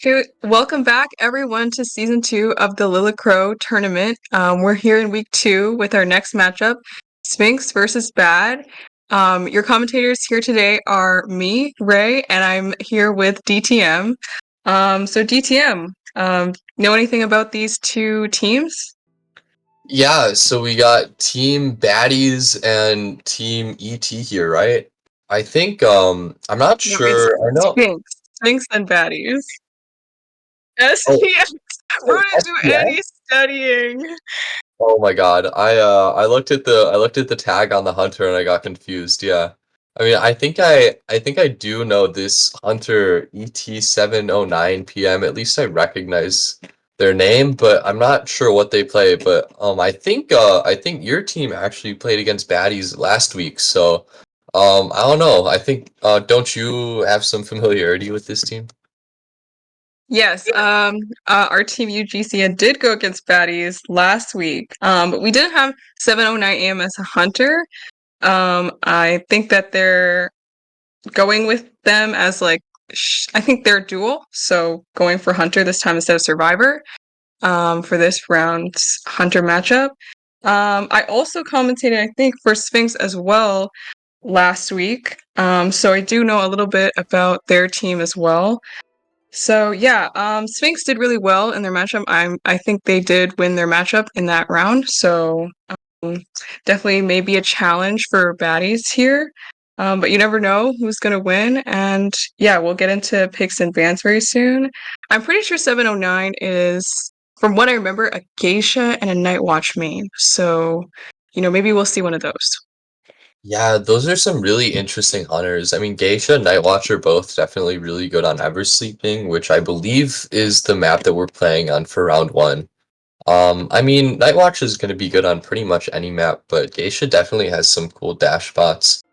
Okay, welcome back everyone to season 2 of the Hylidae Tournament. We're here in week 2 with our next matchup, Sphinx versus Bad. Your commentators here today are me, Ray, and I'm here with DTM. So DTM, know anything about these two teams? Yeah, so we got Team Baddies and Team ET here, right? I think I'm not No, it's sure. I know. Sphinx and Baddies. Oh, SPX. Bro wait, didn't do any SPX? studying. Oh my God. I looked at the tag on the hunter and I got confused. Yeah. I mean, I think I do know this hunter ET709 PM. At least I recognize their name, but I'm not sure what they play. But I think your team actually played against Baddies last week. So I don't know. I think don't you have some familiarity with this team? Yes, our team UGC did go against Baddies last week, but we didn't have 709 AM as a hunter. I think that they're going with them as like, I think they're dual, so going for hunter this time instead of survivor for this round's hunter matchup. I also commentated, I think, for Sphinx as well last week, so I do know a little bit about their team as well. So yeah, Sphinx did really well in their matchup. I think they did win their matchup in that round. So definitely maybe a challenge for baddies here. But you never know who's gonna win. And yeah, we'll get into picks and bans very soon. I'm pretty sure 709 is, from what I remember, a geisha and a night watch main. So, maybe we'll see one of those. Yeah, those are some really interesting hunters. I mean, Geisha and Nightwatch are both definitely really good on Eversleeping, which I believe is the map that we're playing on for round one. I mean, Nightwatch is going to be good on pretty much any map, but Geisha definitely has some cool dash spots.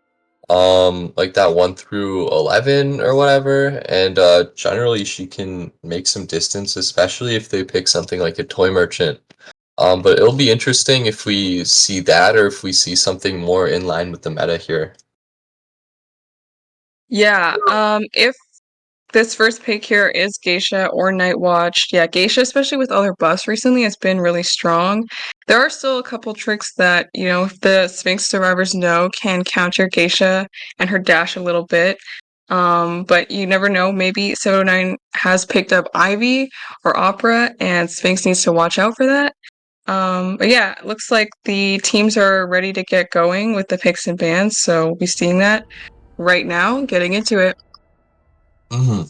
Like that 1 through 11 or whatever, and generally she can make some distance, especially if they pick something like a toy merchant. But it'll be interesting if we see that or if we see something more in line with the meta here. Yeah, if this first pick here is Geisha or Night Watch. Yeah, Geisha, especially with all her buffs recently, has been really strong. There are still a couple tricks that, if the Sphinx survivors know can counter Geisha and her dash a little bit. But you never know. Maybe 709 has picked up Ivy or Opera, and Sphinx needs to watch out for that. But yeah, it looks like the teams are ready to get going with the picks and bans, so we'll be seeing that right now, getting into it. hmm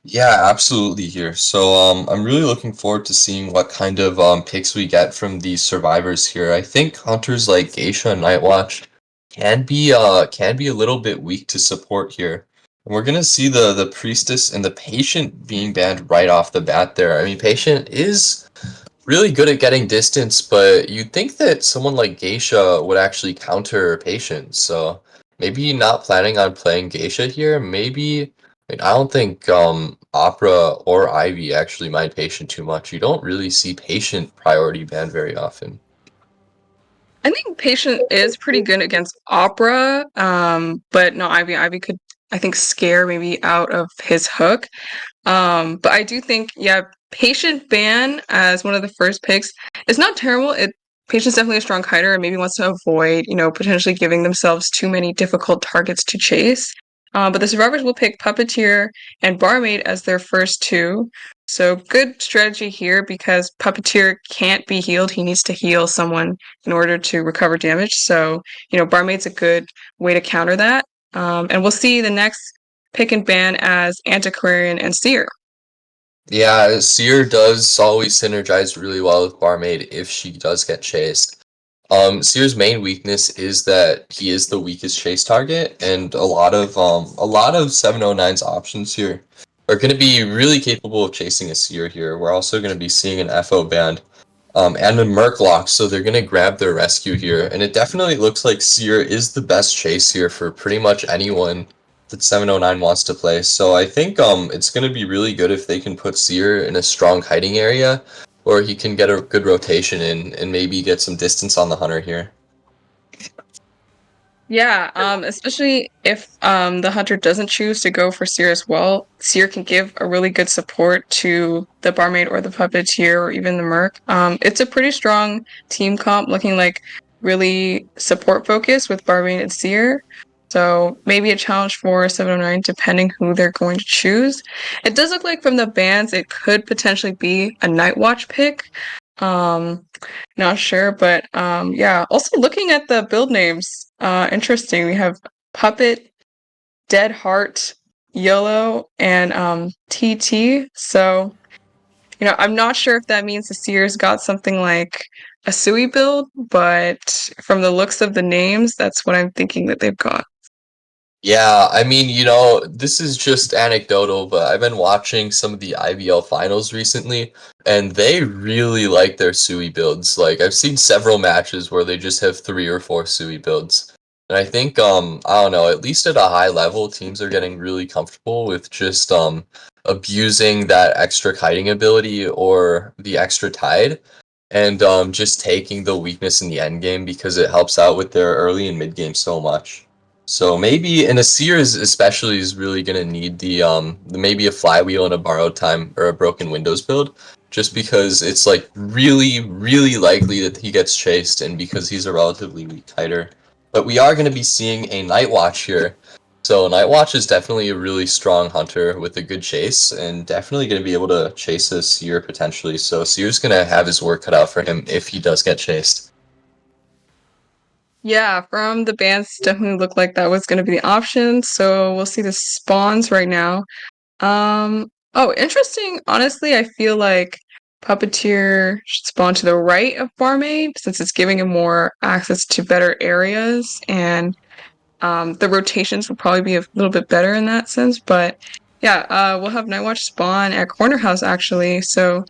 Yeah, absolutely here. So I'm really looking forward to seeing what kind of picks we get from these survivors here. I think hunters like Geisha and Nightwatch can be a little bit weak to support here. And we're gonna see the priestess and the patient being banned right off the bat there. I mean, patient is really good at getting distance, but you'd think that someone like Geisha would actually counter Patient. So maybe not planning on playing Geisha here. Maybe I don't think Opera or Ivy actually mind Patient too much. You don't really see Patient priority banned very often. I think Patient is pretty good against Opera, but no, Ivy could, I think, scare maybe out of his hook. But I do think, yeah, Patient ban as one of the first picks is not terrible. Patient's definitely a strong kiter and maybe wants to avoid, potentially giving themselves too many difficult targets to chase. But the survivors will pick Puppeteer and Barmaid as their first two. So good strategy here because Puppeteer can't be healed. He needs to heal someone in order to recover damage. So, Barmaid's a good way to counter that. And we'll see the next pick and ban as Antiquarian and Seer. Yeah, Seer does always synergize really well with Barmaid if she does get chased. Seer's main weakness is that he is the weakest chase target, and a lot of 709's options here are going to be really capable of chasing a Seer here. We're also going to be seeing an FO band, and a Murklock, so they're going to grab their rescue here, and it definitely looks like Seer is the best chase here for pretty much anyone that 709 wants to play. So I think it's going to be really good if they can put Seer in a strong hiding area, or he can get a good rotation in and maybe get some distance on the hunter here. Yeah, especially if the hunter doesn't choose to go for Seer as well. Seer can give a really good support to the barmaid or the puppeteer or even the merc. It's a pretty strong team comp, looking like really support focused with barmaid and Seer. So maybe a challenge for 709 depending who they're going to choose. It does look like from the bans it could potentially be a Night Watch pick. Um, Not sure, but yeah. Also looking at the build names, interesting. We have Puppet, Dead Heart, YOLO, and TT. So, I'm not sure if that means the Seers got something like a Sui build, but from the looks of the names, that's what I'm thinking that they've got. Yeah, I mean, this is just anecdotal, but I've been watching some of the IVL finals recently, and they really like their Sui builds. Like, I've seen several matches where they just have 3 or 4 Sui builds. And I think, I don't know, at least at a high level, teams are getting really comfortable with just abusing that extra kiting ability or the extra tide, and just taking the weakness in the end game because it helps out with their early and mid game so much. So maybe, and a Sears especially is really gonna need maybe a flywheel and a borrowed time or a broken windows build, just because it's like really likely that he gets chased, and because he's a relatively weak kiter. But we are gonna be seeing a Night Watch here. So Night Watch is definitely a really strong hunter with a good chase, and definitely gonna be able to chase a Seer potentially. So Seer's gonna have his work cut out for him if he does get chased. Yeah, from the bands, definitely looked like that was going to be the option. So we'll see the spawns right now. Oh, interesting. Honestly, I feel like Puppeteer should spawn to the right of Barmaid since it's giving him more access to better areas, and the rotations will probably be a little bit better in that sense. But yeah, we'll have Nightwatch spawn at Corner House actually, so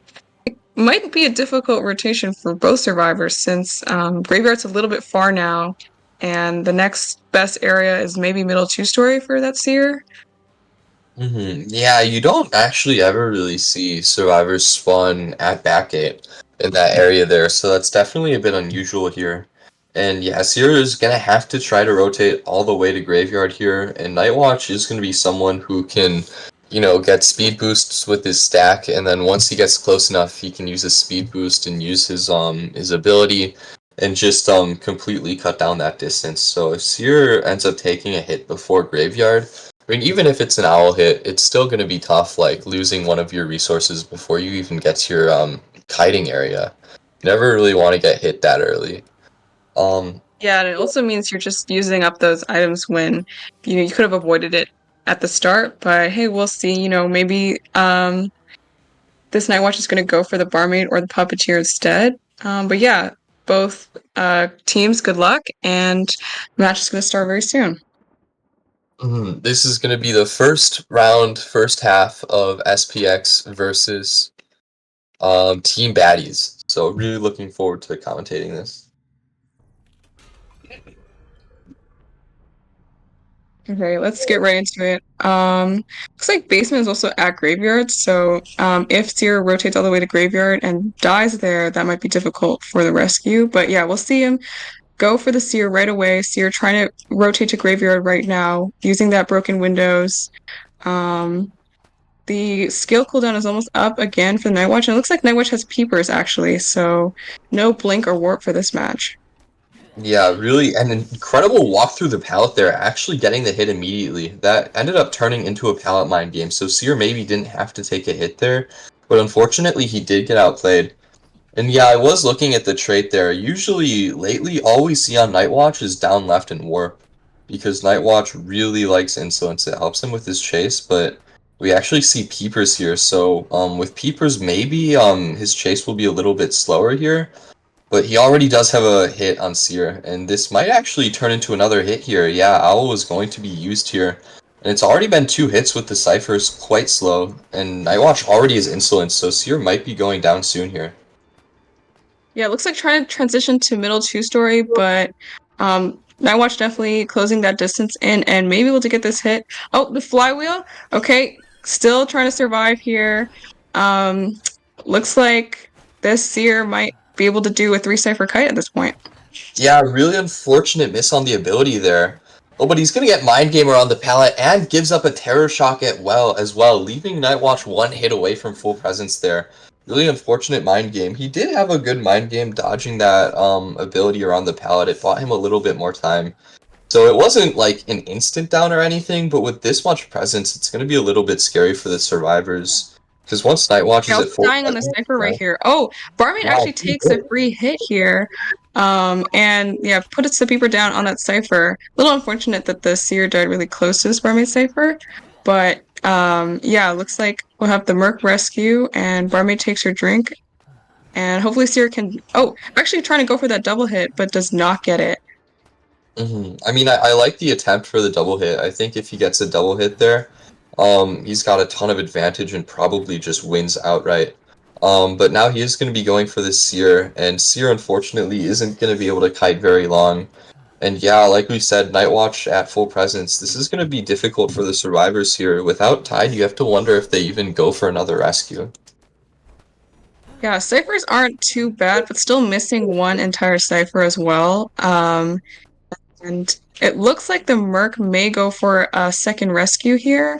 might be a difficult rotation for both survivors since Graveyard's a little bit far now, and the next best area is maybe middle two-story for that seer. Yeah, you don't actually ever really see survivors spawn at Backgate in that area there, so that's definitely a bit unusual here. And yeah, Seer is gonna have to try to rotate all the way to Graveyard here, and Nightwatch is gonna be someone who can, get speed boosts with his stack, and then once he gets close enough, he can use his speed boost and use his ability and just completely cut down that distance. So if Seer ends up taking a hit before Graveyard, I mean, even if it's an owl hit, it's still going to be tough, like losing one of your resources before you even get to your kiting area. You never really want to get hit that early. Um, Yeah, and it also means you're just using up those items when you could have avoided it at the start, but hey, we'll see. Maybe this Night Watch is going to go for the barmaid or the puppeteer instead. But yeah, both teams, good luck, and the match is going to start very soon. this is going to be the first round, first half of SPX versus Team Baddies. So really looking forward to commentating this. Okay, let's get right into it. Looks like basement is also at graveyard, so if Seer rotates all the way to graveyard and dies there, that might be difficult for the rescue. But yeah, we'll see him go for the Seer right away. Seer trying to rotate to graveyard right now, using that broken windows. Um, the skill cooldown is almost up again for the Nightwatch, and it looks like Nightwatch has peepers actually, so no blink or warp for this match. Yeah, really, an incredible walk through the pallet there, actually getting the hit immediately. That ended up turning into a pallet mine game, so Seer maybe didn't have to take a hit there, but unfortunately he did get outplayed. And yeah, I was looking at the trait there. Usually, lately, all we see on Nightwatch is down left and warp, because Nightwatch really likes insolence. It helps him with his chase, but we actually see peepers here, so with peepers, maybe his chase will be a little bit slower here. But he already does have a hit on Seer, and this might actually turn into another hit here. Yeah, Owl was going to be used here. And it's already been 2 hits with the Cyphers, quite slow. And Nightwatch already is insolent, so Seer might be going down soon here. Yeah, it looks like trying to transition to middle two-story, but Nightwatch definitely closing that distance in and maybe able to get this hit. Oh, the flywheel. Okay, still trying to survive here. Um, Looks like this Seer might be able to do a 3-cipher kite at this point. Yeah, really unfortunate miss on the ability there. Oh, but he's gonna get Mind Gamer on the pallet and gives up a Terror Shock as well, leaving Nightwatch one hit away from full presence there. Really unfortunate Mind Game. He did have a good Mind Game dodging that ability around the pallet. It bought him a little bit more time. So it wasn't like an instant down or anything, but with this much presence, it's gonna be a little bit scary for the survivors. Because once Nightwatch Yeah, is at also full dying on the presence, cipher yeah, right here. Oh, Barmaid yeah, actually takes a free hit here. And yeah, put its the beeper down on that cipher. A little unfortunate that the seer died really close to this Barmaid cipher. But yeah, looks like we'll have the Merc rescue and Barmaid takes her drink. And hopefully Seer can actually trying to go for that double hit, but does not get it. I mean, I like the attempt for the double hit. I think if he gets a double hit there, he's got a ton of advantage and probably just wins outright. But now he is going to be going for the Seer, and Seer unfortunately isn't going to be able to kite very long. And yeah, like we said, Nightwatch at full presence. This is going to be difficult for the survivors here. Without Tide, you have to wonder if they even go for another rescue. Yeah, ciphers aren't too bad, but still missing one entire cipher as well. And it looks like the Merc may go for a second rescue here.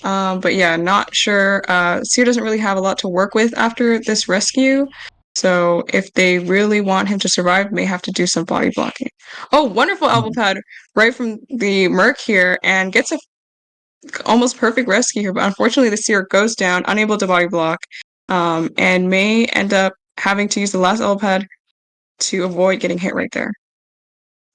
But yeah, not sure. Seer doesn't really have a lot to work with after this rescue. So if they really want him to survive, may have to do some body blocking. Oh, wonderful elbow pad right from the Merc here and gets a almost perfect rescue here. But unfortunately, the Seer goes down, unable to body block, and may end up having to use the last elbow pad to avoid getting hit right there.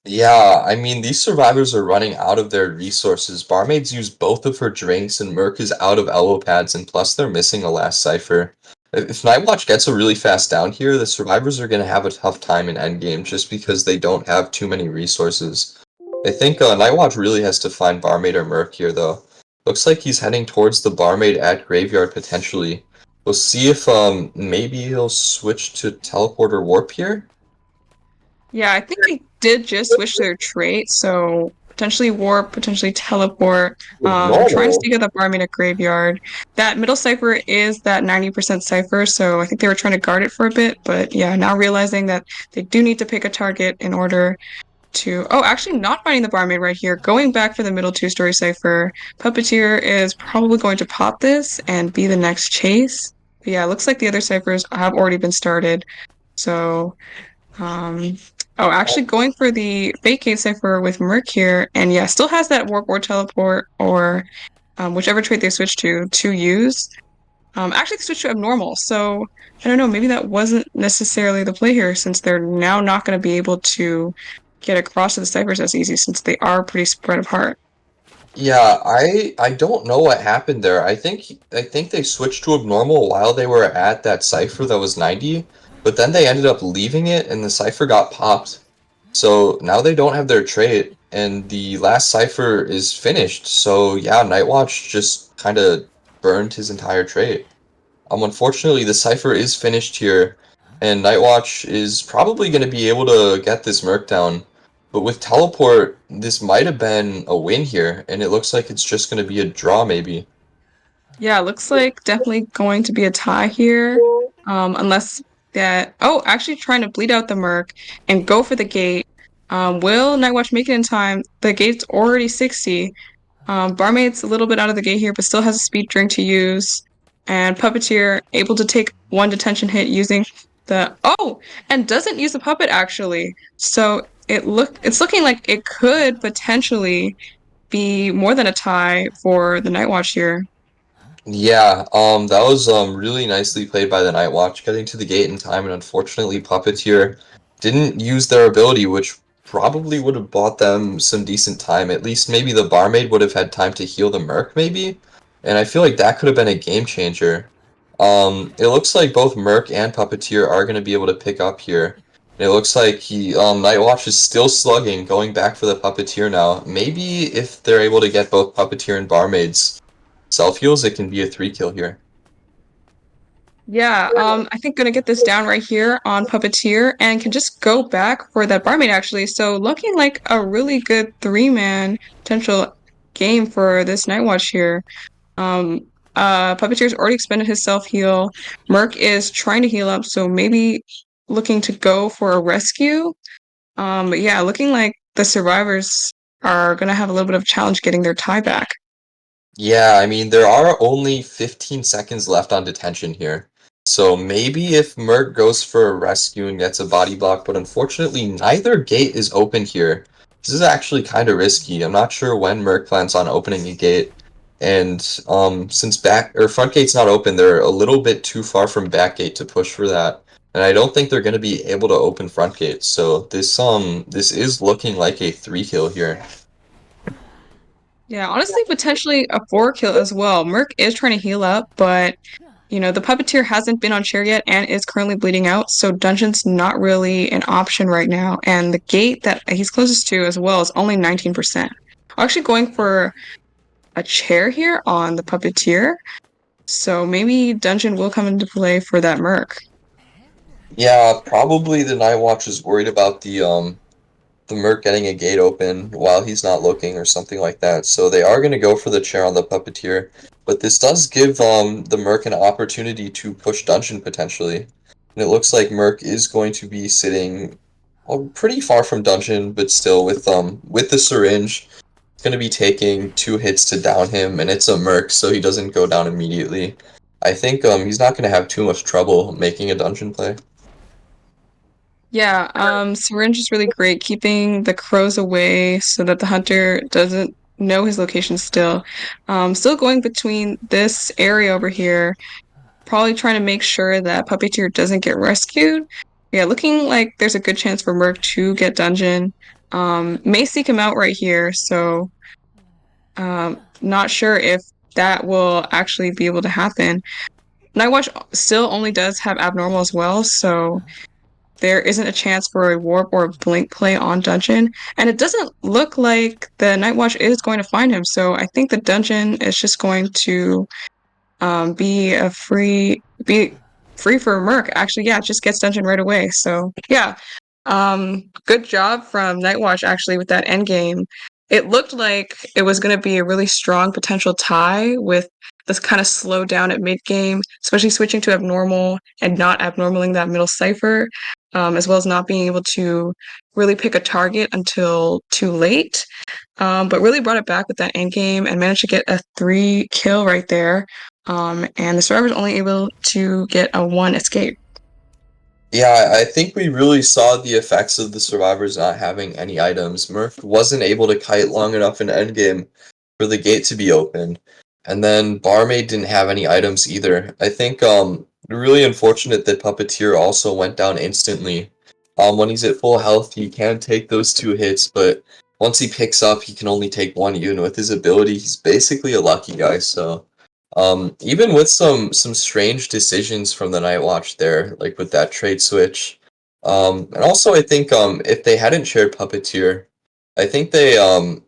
Yeah, I mean, these survivors are running out of their resources. Barmaid's used both of her drinks, and Merc is out of elbow pads, and plus they're missing a last cipher. If Nightwatch gets a really fast down here, the survivors are going to have a tough time in endgame just because they don't have too many resources. I think Nightwatch really has to find Barmaid or Merc here, though. Looks like he's heading towards the Barmaid at Graveyard, potentially. We'll see if maybe he'll switch to Teleport or Warp here. Yeah, I think they did just switch their trait, so potentially warp, potentially teleport. Trying to Normal. stay at the barmaid at graveyard. That middle cipher is that 90% cipher, so I think they were trying to guard it for a bit, but yeah, now realizing that they do need to pick a target in order to actually not finding the barmaid right here, going back for the middle two-story cipher. Puppeteer is probably going to pop this and be the next chase. But yeah, it looks like the other ciphers have already been started. So um, actually going for the vacate cipher with Merc here, and yeah, still has that warp or teleport or whichever trait they switch to use. Actually, they switched to abnormal, so I don't know. Maybe that wasn't necessarily the play here, since they're now not going to be able to get across to the ciphers as easy, since they are pretty spread apart. Yeah, I don't know what happened there. I think they switched to abnormal while they were at that cipher that was 90, but then they ended up leaving it and the cipher got popped. So now they don't have their trait and the last cipher is finished. So yeah, Nightwatch just kind of burned his entire trait. Unfortunately, the cipher is finished here, and Nightwatch is probably going to be able to get this Merc down. But with Teleport, this might have been a win here, and it looks like it's just going to be a draw, maybe. Yeah, looks like definitely going to be a tie here. Unless that actually trying to bleed out the Merc and go for the gate. Will Nightwatch make it in time? The gate's already 60. Barmaid's a little bit out of the gate here, but still has a speed drink to use. And Puppeteer able to take one detention hit using the and doesn't use the puppet actually. So it's looking like it could potentially be more than a tie for the Nightwatch here. Yeah, that was really nicely played by the Nightwatch, getting to the gate in time, and unfortunately, Puppeteer didn't use their ability, which probably would have bought them some decent time. At least maybe the Barmaid would have had time to heal the Merc, maybe, and I feel like that could have been a game changer. It looks like both Merc and Puppeteer are going to be able to pick up here. And it looks like Nightwatch is still slugging, going back for the Puppeteer now. Maybe if they're able to get both Puppeteer and Barmaids self heals, it can be a 3 kill here. Yeah, I think gonna get this down right here on Puppeteer and can just go back for that barmaid actually. So looking like a really good three-man potential game for this Nightwatch here. Um, Puppeteer's already expended his self-heal. Merc is trying to heal up, so maybe looking to go for a rescue. But yeah, looking like the survivors are gonna have a little bit of a challenge getting their tie back. Yeah, I mean, there are only 15 seconds left on detention here. So maybe if Merc goes for a rescue and gets a body block, but unfortunately neither gate is open here. This is actually kind of risky. I'm not sure when Merc plans on opening a gate. And since back or front gate's not open, they're a little bit too far from back gate to push for that. And I don't think they're going to be able to open front gate. So this is looking like a 3 kill here. Yeah, honestly, potentially a 4 kill as well. Merc is trying to heal up, but the puppeteer hasn't been on chair yet and is currently bleeding out, so dungeon's not really an option right now. And the gate that he's closest to as well is only 19%. Actually going for a chair here on the puppeteer, so maybe dungeon will come into play for that Merc. Yeah, probably the Night Watch is worried about the Merc getting a gate open while he's not looking or something like that. So they are going to go for the chair on the Puppeteer. But this does give the Merc an opportunity to push Dungeon potentially. And it looks like Merc is going to be sitting pretty far from Dungeon, but still with the syringe, it's going to be taking 2 hits to down him, and it's a Merc, so he doesn't go down immediately. I think he's not going to have too much trouble making a Dungeon play. Yeah, syringe is really great, keeping the crows away so that the hunter doesn't know his location still. Still going between this area over here, probably trying to make sure that Puppeteer doesn't get rescued. Yeah, looking like there's a good chance for Merc to get dungeon. May seek him out right here, so not sure if that will actually be able to happen. Nightwatch still only does have abnormal as well, so there isn't a chance for a warp or a blink play on dungeon. And it doesn't look like the Nightwatch is going to find him, so I think the dungeon is just going to be a be free for Merc. Actually, yeah, it just gets dungeon right away. So yeah, good job from Nightwatch actually with that end game. It looked like it was going to be a really strong potential tie with this kind of slow down at mid game, especially switching to abnormal and not abnormaling that middle cipher, as well as not being able to really pick a target until too late. But really brought it back with that end game and managed to get a 3 kill right there. And the survivor was only able to get a 1 escape. Yeah, I think we really saw the effects of the survivors not having any items. Murph wasn't able to kite long enough in endgame for the gate to be open. And then Barmaid didn't have any items either. I think really unfortunate that Puppeteer also went down instantly. When he's at full health, he can take those 2 hits, but once he picks up, he can only take one unit. With his ability, he's basically a lucky guy, so even with some strange decisions from the Night Watch there, like with that trade switch. And also I think if they hadn't shared Puppeteer, I think they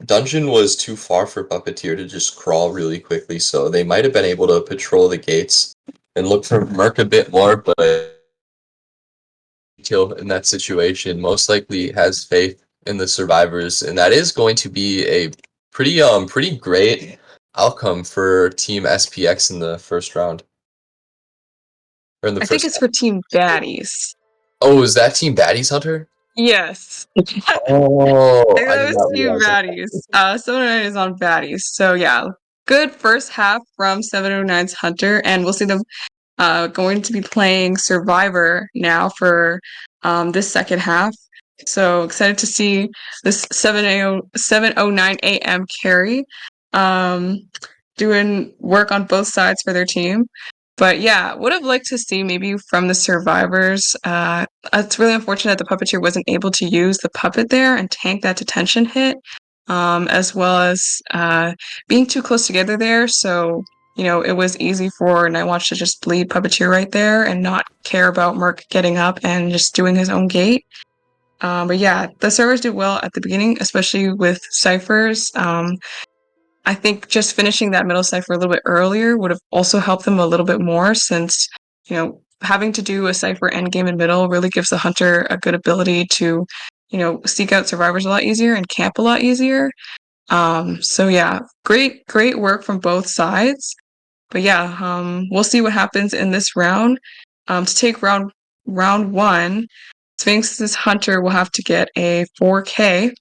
Dungeon was too far for Puppeteer to just crawl really quickly, so they might have been able to patrol the gates and look for Merc a bit more, but kill in that situation most likely has faith in the survivors, and that is going to be a pretty great outcome for Team SPX in the first round or in the I think first. it's for Team Baddies. Oh, is that Team Baddies Hunter? Yes. Oh, I I thought it did was not Team realize that. Baddies. 709 is on Baddies. So yeah, good first half from 709's Hunter, and we'll see them going to be playing Survivor now for this second half. So excited to see this 7:09 a.m. carry um, doing work on both sides for their team. But yeah, would have liked to see maybe from the survivors. It's really unfortunate that the puppeteer wasn't able to use the puppet there and tank that detention hit, as well as being too close together there. So it was easy for Nightwatch to just bleed Puppeteer right there and not care about Merc getting up and just doing his own gate. But yeah, the servers do well at the beginning, especially with ciphers. I think just finishing that middle cipher a little bit earlier would have also helped them a little bit more since, having to do a cipher endgame and middle really gives the hunter a good ability to, seek out survivors a lot easier and camp a lot easier. So yeah, great work from both sides. But yeah, we'll see what happens in this round. To take round round one, Sphinx's hunter will have to get a 4K.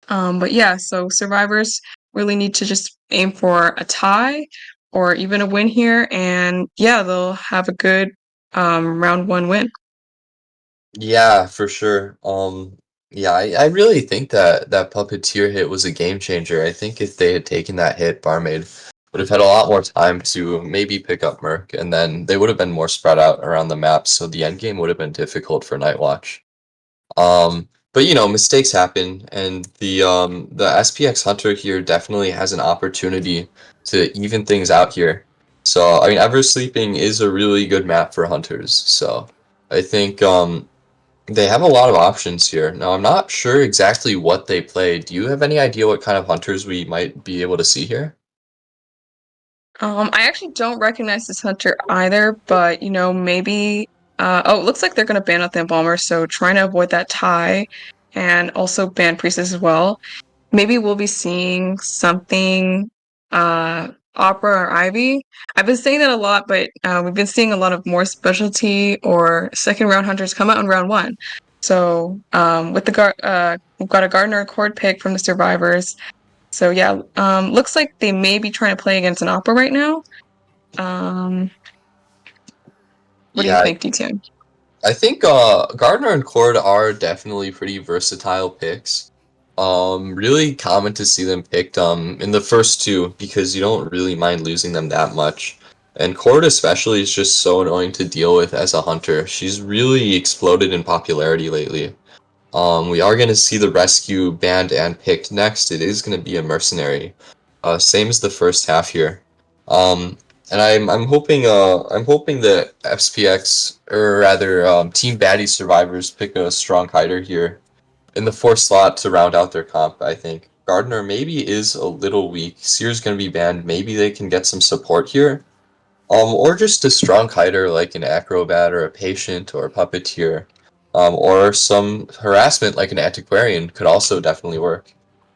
But yeah, so survivors really need to just aim for a tie or even a win here, and yeah, they'll have a good round one win. Yeah, for sure. Yeah, I really think that that puppeteer hit was a game changer. I think if they had taken that hit, Barmaid would have had a lot more time to maybe pick up Merc, and then they would have been more spread out around the map, so the end game would have been difficult for Nightwatch. But you know, mistakes happen, and the SPX Hunter here definitely has an opportunity to even things out here. So I mean, Ever Sleeping is a really good map for hunters. So I think they have a lot of options here. Now, I'm not sure exactly what they play. Do you have any idea what kind of hunters we might be able to see here? I actually don't recognize this hunter either, but maybe. Oh, it looks like they're gonna ban out the embalmer, so trying to avoid that tie, and also ban priestess as well. Maybe we'll be seeing something opera or ivy. I've been saying that a lot, but we've been seeing a lot of more specialty or second round hunters come out in round one. So with the we've got a gardener cord pick from the survivors. So yeah, looks like they may be trying to play against an opera right now. um what do you Yeah, think, DTM? I think Gardner and Cord are definitely pretty versatile picks. Really common to see them picked in the first two because you don't really mind losing them that much. And Cord especially is just so annoying to deal with as a hunter. She's really exploded in popularity lately. We are going to see the rescue banned and picked next. It is going to be a mercenary. Same as the first half here. Um, and I'm hoping that SPX or rather Team Baddie survivors pick a strong hider here in the fourth slot to round out their comp. I think Gardner maybe is a little weak. Seer's going to be banned. Maybe they can get some support here. Or just a strong hider like an acrobat or a patient or a puppeteer. Or some harassment like an antiquarian could also definitely work.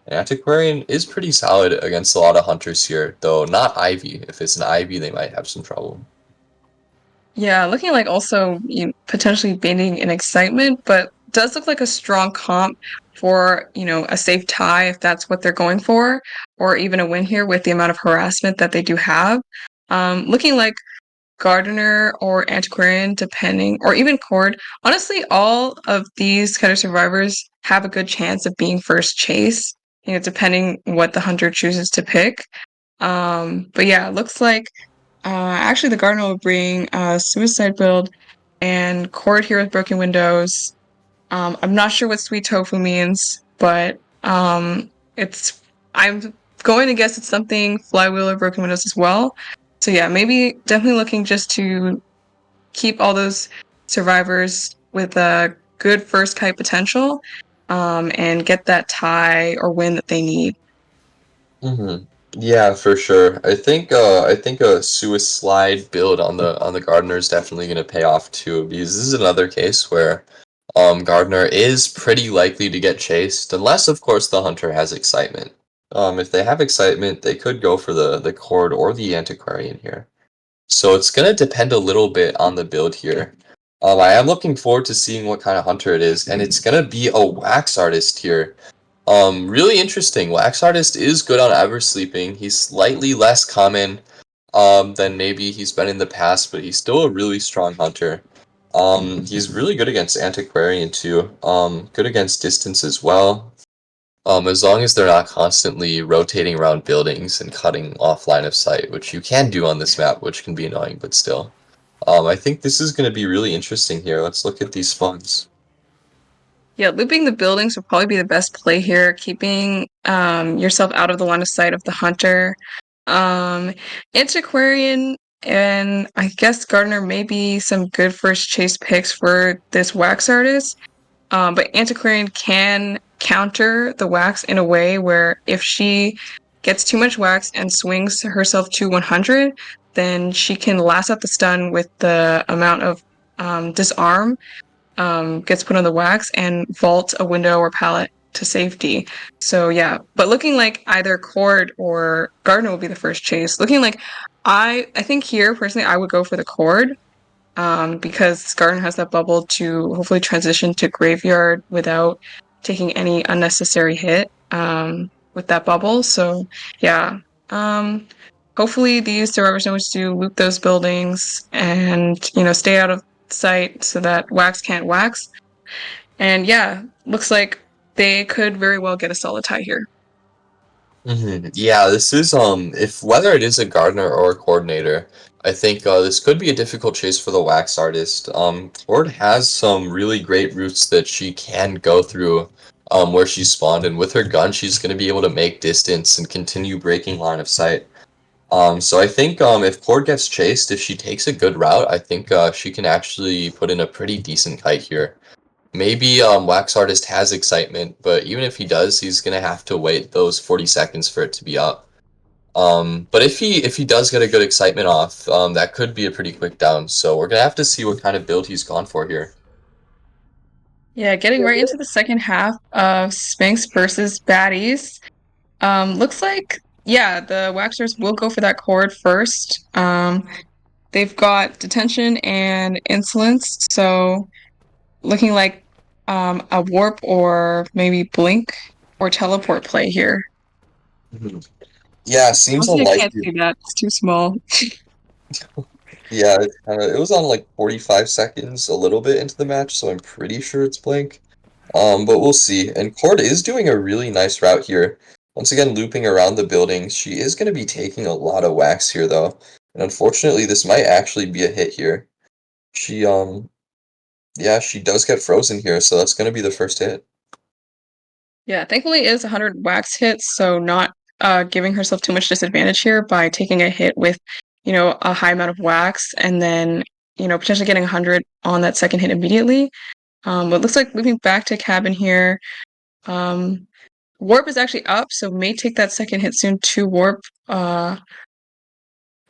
An antiquarian is pretty solid against a lot of hunters here, though not Ivy. If it's an Ivy, they might have some trouble. Yeah, looking like also potentially baiting an excitement, but does look like a strong comp for, a safe tie if that's what they're going for, or even a win here with the amount of harassment that they do have. Looking like Gardener or Antiquarian, depending, or even Cord. Honestly, all of these kind of survivors have a good chance of being first chase, depending what the hunter chooses to pick. But yeah, it looks like actually, the Gardener will bring Suicide Build and Cord here with Broken Windows. I'm not sure what Sweet Tofu means, but it's. I'm going to guess it's something Flywheel or Broken Windows as well. So yeah, maybe definitely looking just to keep all those survivors with a good first kite potential, and get that tie or win that they need. Mm-hmm. Yeah, for sure. I think a suicide build on the Gardener is definitely going to pay off too, because this is another case where Gardener is pretty likely to get chased, unless of course the hunter has excitement. If they have excitement, they could go for the cord or the antiquarian here. So it's gonna depend a little bit on the build here. I am looking forward to seeing what kind of hunter it is, and it's gonna be a wax artist here. Really interesting. Wax Artist is good on Eversleeping. He's slightly less common than maybe he's been in the past, but he's still a really strong hunter. He's really good against Antiquarian too. Good against distance as well. As long as they're not constantly rotating around buildings and cutting off line of sight, which you can do on this map, which can be annoying, but still. I think this is going to be really interesting here. Let's look at these funds. Yeah, looping the buildings would probably be the best play here, keeping yourself out of the line of sight of the hunter. Um, Antiquarian and I guess Gardener may be some good first chase picks for this wax artist. But Antiquarian can counter the wax in a way where if she gets too much wax and swings herself to 100, then she can last out the stun with the amount of disarm gets put on the wax and vault a window or pallet to safety. So yeah, but looking like either Cord or Gardner will be the first chase. Looking like I think here personally I would go for the Cord. because Garden has that bubble to hopefully transition to Graveyard without taking any unnecessary hit with that bubble. So yeah, um, hopefully these survivors know what to do, loot those buildings, and stay out of sight so that Wax can't wax. And yeah, looks like they could very well get a solid tie here. Yeah, this is if whether it is a gardener or a coordinator, I think this could be a difficult chase for the wax artist. Cord has some really great routes that she can go through where she spawned, and with her gun, she's going to be able to make distance and continue breaking line of sight. So I think if Cord gets chased, if she takes a good route, I think she can actually put in a pretty decent kite here. Maybe Wax Artist has excitement, but even if he does, he's gonna have to wait those 40 seconds for it to be up. But if he does get a good excitement off, that could be a pretty quick down. So we're gonna have to see what kind of build he's gone for here. Yeah, getting right into the second half of Sphinx versus Baddies. Looks like, yeah, the Waxers will go for that cord first. They've got detention and insolence, so looking like a warp or maybe blink or teleport play here. Mhm. Yeah, seems Honestly, I can't unlikely. see that. It's too small. Yeah, it was on like 45 seconds, a little bit into the match, so I'm pretty sure it's blank. But we'll see. And Cord is doing a really nice route here. Once again, looping around the building. She is going to be taking a lot of wax here, though. And unfortunately, this might actually be a hit here. She, yeah, she does get frozen here, so that's going to be the first hit. Yeah, thankfully it is 100 wax hits, so not giving herself too much disadvantage here by taking a hit with, a high amount of wax and then, potentially getting 100 on that second hit immediately. But it looks like moving back to cabin here. Um, Warp is actually up, so may take that second hit soon to warp.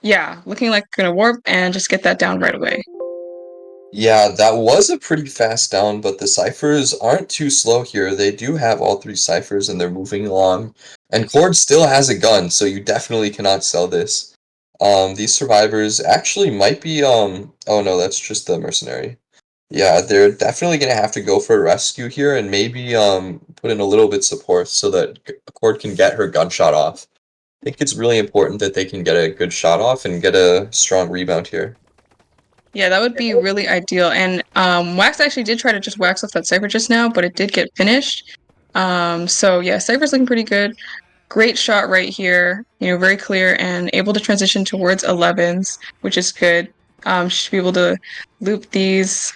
Yeah, looking like gonna warp and just get that down right away. Yeah, that was a pretty fast down, but the ciphers aren't too slow here. They do have all three ciphers and they're moving along. And Cord still has a gun, so you definitely cannot sell this. These survivors actually might be, oh no, that's just the mercenary. Yeah, they're definitely gonna have to go for a rescue here and maybe, put in a little bit support so that Cord can get her gunshot off. I think it's really important that they can get a good shot off and get a strong rebound here. Yeah, that would be really ideal. And Wax actually did try to just wax off that Cypher just now, but it did get finished. So yeah, Cypher's looking pretty good. Great shot right here, very clear and able to transition towards 11s, which is good. Should be able to loop these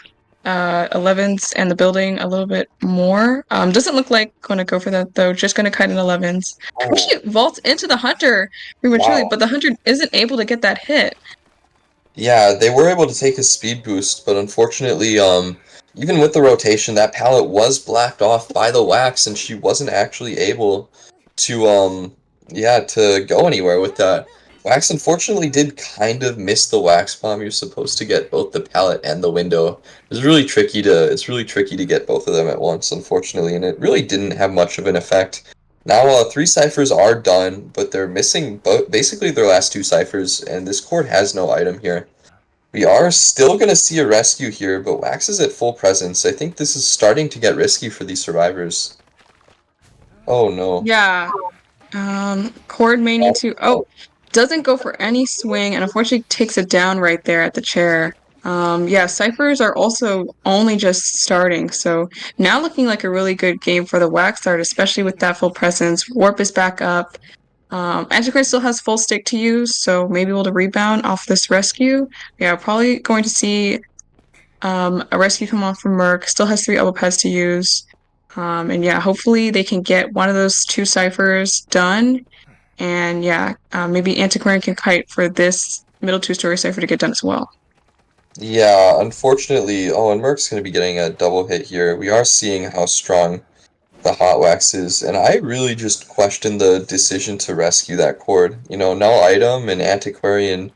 11s and the building a little bit more. Doesn't look like going to go for that though, just going to cut in 11s. Oh, Actually vaults into the Hunter prematurely, wow. but the Hunter isn't able to get that hit. Yeah, they were able to take a speed boost, but unfortunately, even with the rotation, that pallet was blacked off by the wax, and she wasn't actually able to, yeah, to go anywhere with that. Wax unfortunately did kind of miss the wax bomb. You're supposed to get both the pallet and the window. It's really tricky to get both of them at once, unfortunately, and it really didn't have much of an effect. Now, three ciphers are done, but they're missing basically their last two ciphers, and this cord has no item here. We are still going to see a rescue here, but Wax is at full presence. I think this is starting to get risky for these survivors. Oh no. Yeah, Cord may need to. Oh, doesn't go for any swing and unfortunately takes it down right there at the chair. Yeah, ciphers are also only just starting, so now looking like a really good game for the Wax Art, especially with that full presence. Warp is back up. Antichrist still has full stick to use, so maybe able to rebound off this rescue. Yeah, probably going to see a rescue come off from Merc. Still has 3 elbow pads to use. And yeah, hopefully they can get one of those 2 ciphers done. And yeah, maybe Antiquarian can kite for this middle 2-story cipher to get done as well. Yeah, unfortunately, oh, and Merc's going to be getting a double hit here. We are seeing how strong the hot wax is, and I really just question the decision to rescue that cord. You know, no item and Antiquarian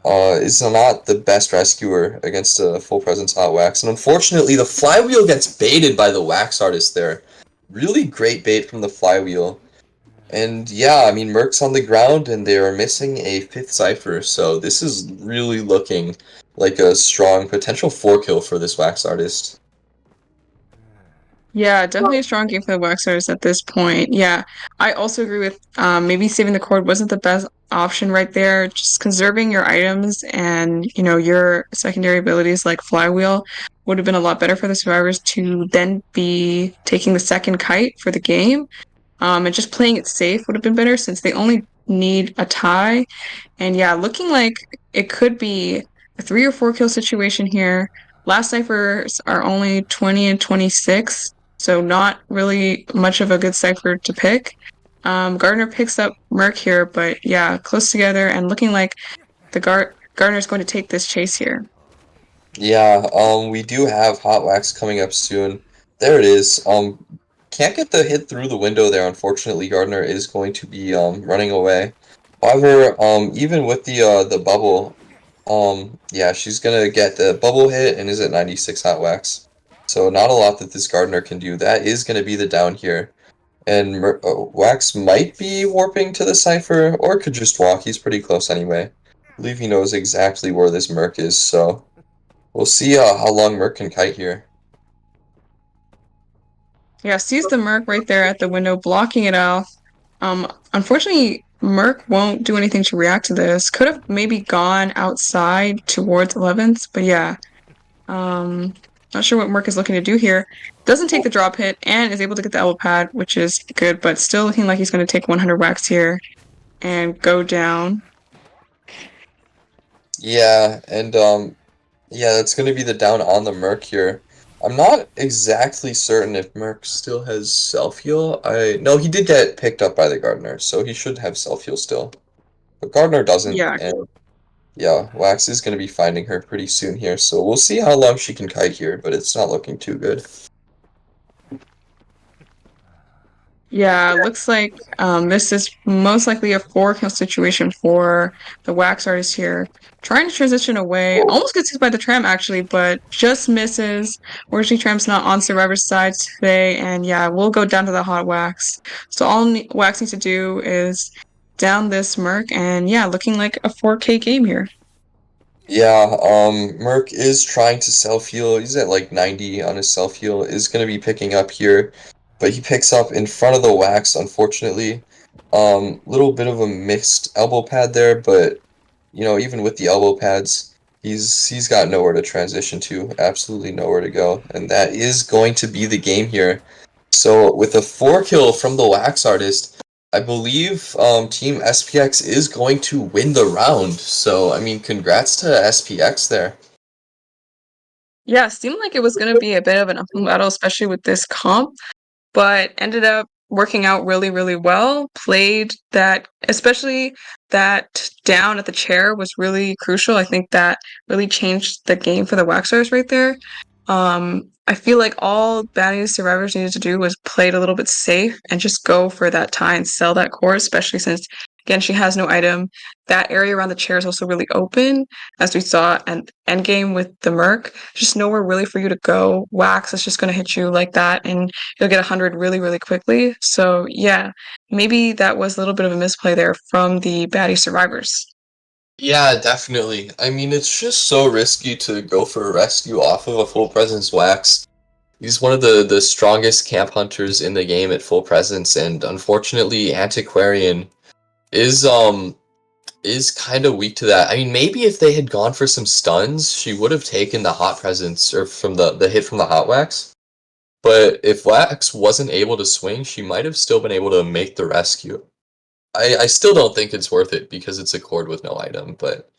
is not the best rescuer against a full presence hot wax. And unfortunately, the flywheel gets baited by the wax artist there. Really great bait from the flywheel. And yeah, I mean, Merc's on the ground and they are missing a fifth cipher, so this is really looking like a strong potential 4 kill for this Wax artist. Yeah, definitely a strong game for the Waxers at this point. Yeah, I also agree with maybe saving the cord wasn't the best option right there. Just conserving your items and your secondary abilities like Flywheel would have been a lot better for the survivors to then be taking the second kite for the game. And just playing it safe would have been better since they only need a tie. And yeah, looking like it could be a 3 or 4 kill situation here. Last ciphers are only 20 and 26, so not really much of a good cipher to pick. Gardner picks up Merc here, but yeah, close together and looking like the Gardner's going to take this chase here. Yeah, we do have Hot Wax coming up soon. There it is. Can't get the hit through the window there. Unfortunately, Gardner is going to be running away. However, even with the bubble, yeah, she's gonna get the bubble hit and is at 96 Hot Wax. So not a lot that this Gardner can do. That is gonna be the down here. And Wax might be warping to the Cypher, or could just walk. He's pretty close anyway. I believe he knows exactly where this Merc is, so we'll see how long Merc can kite here. Yeah, sees the Merc right there at the window, blocking it out. Unfortunately, Merc won't do anything to react to this. Could have maybe gone outside towards 11th, but yeah. Um, Not sure what Merc is looking to do here. Doesn't take the drop hit and is able to get the elbow pad, which is good, but still looking like he's going to take 100 wax here and go down. Yeah, and yeah, that's gonna be the down on the Merc here. I'm not exactly certain if Merc still has self-heal. No, he did get picked up by the Gardener, so he should have self-heal still. But Gardner doesn't, Yeah, and yeah, Wax is going to be finding her pretty soon here, so we'll see how long she can kite here, but it's not looking too good. yeah, looks like this is most likely a 4 kill situation for the wax artist here. Trying to transition away, almost gets hit by the tram actually, but just misses. Fortunately, tram's not on Survivor's side today, and yeah, we'll go down to the hot wax. So all wax needs to do is down this Merc, and yeah, looking like a 4K game here. Yeah, Merc is trying to self-heal. He's at like 90 on his self-heal, is going to be picking up here, but he picks up in front of the Wax, unfortunately. Little bit of a mixed elbow pad there, but even with the elbow pads, he's got nowhere to transition to, absolutely nowhere to go, and that is going to be the game here. So with a 4 kill from the Wax Artist, I believe Team SPX is going to win the round. So I mean, congrats to SPX there. Yeah, seemed like it was going to be a bit of an uphill battle, especially with this comp, but ended up working out really, really well. Played that, especially that down at the chair was really crucial. I think that really changed the game for the Waxers right there. I feel like all Bounty Survivors needed to do was play it a little bit safe and just go for that tie and sell that core, especially since, again, she has no item. That area around the chair is also really open, as we saw at Endgame with the Merc. Just nowhere really for you to go. Wax is just going to hit you like that, and you'll get 100 really, really quickly. So, yeah, maybe that was a little bit of a misplay there from the Baddie Survivors. Yeah, definitely. I mean, it's just so risky to go for a rescue off of a full presence Wax. He's one of the strongest camp hunters in the game at full presence, and unfortunately, Antiquarian is is kind of weak to that. I mean, maybe if they had gone for some stuns, she would have taken the hot presence or from the hit from the hot wax. But if Wax wasn't able to swing, she might have still been able to make the rescue. I still don't think it's worth it because it's a cord with no item, but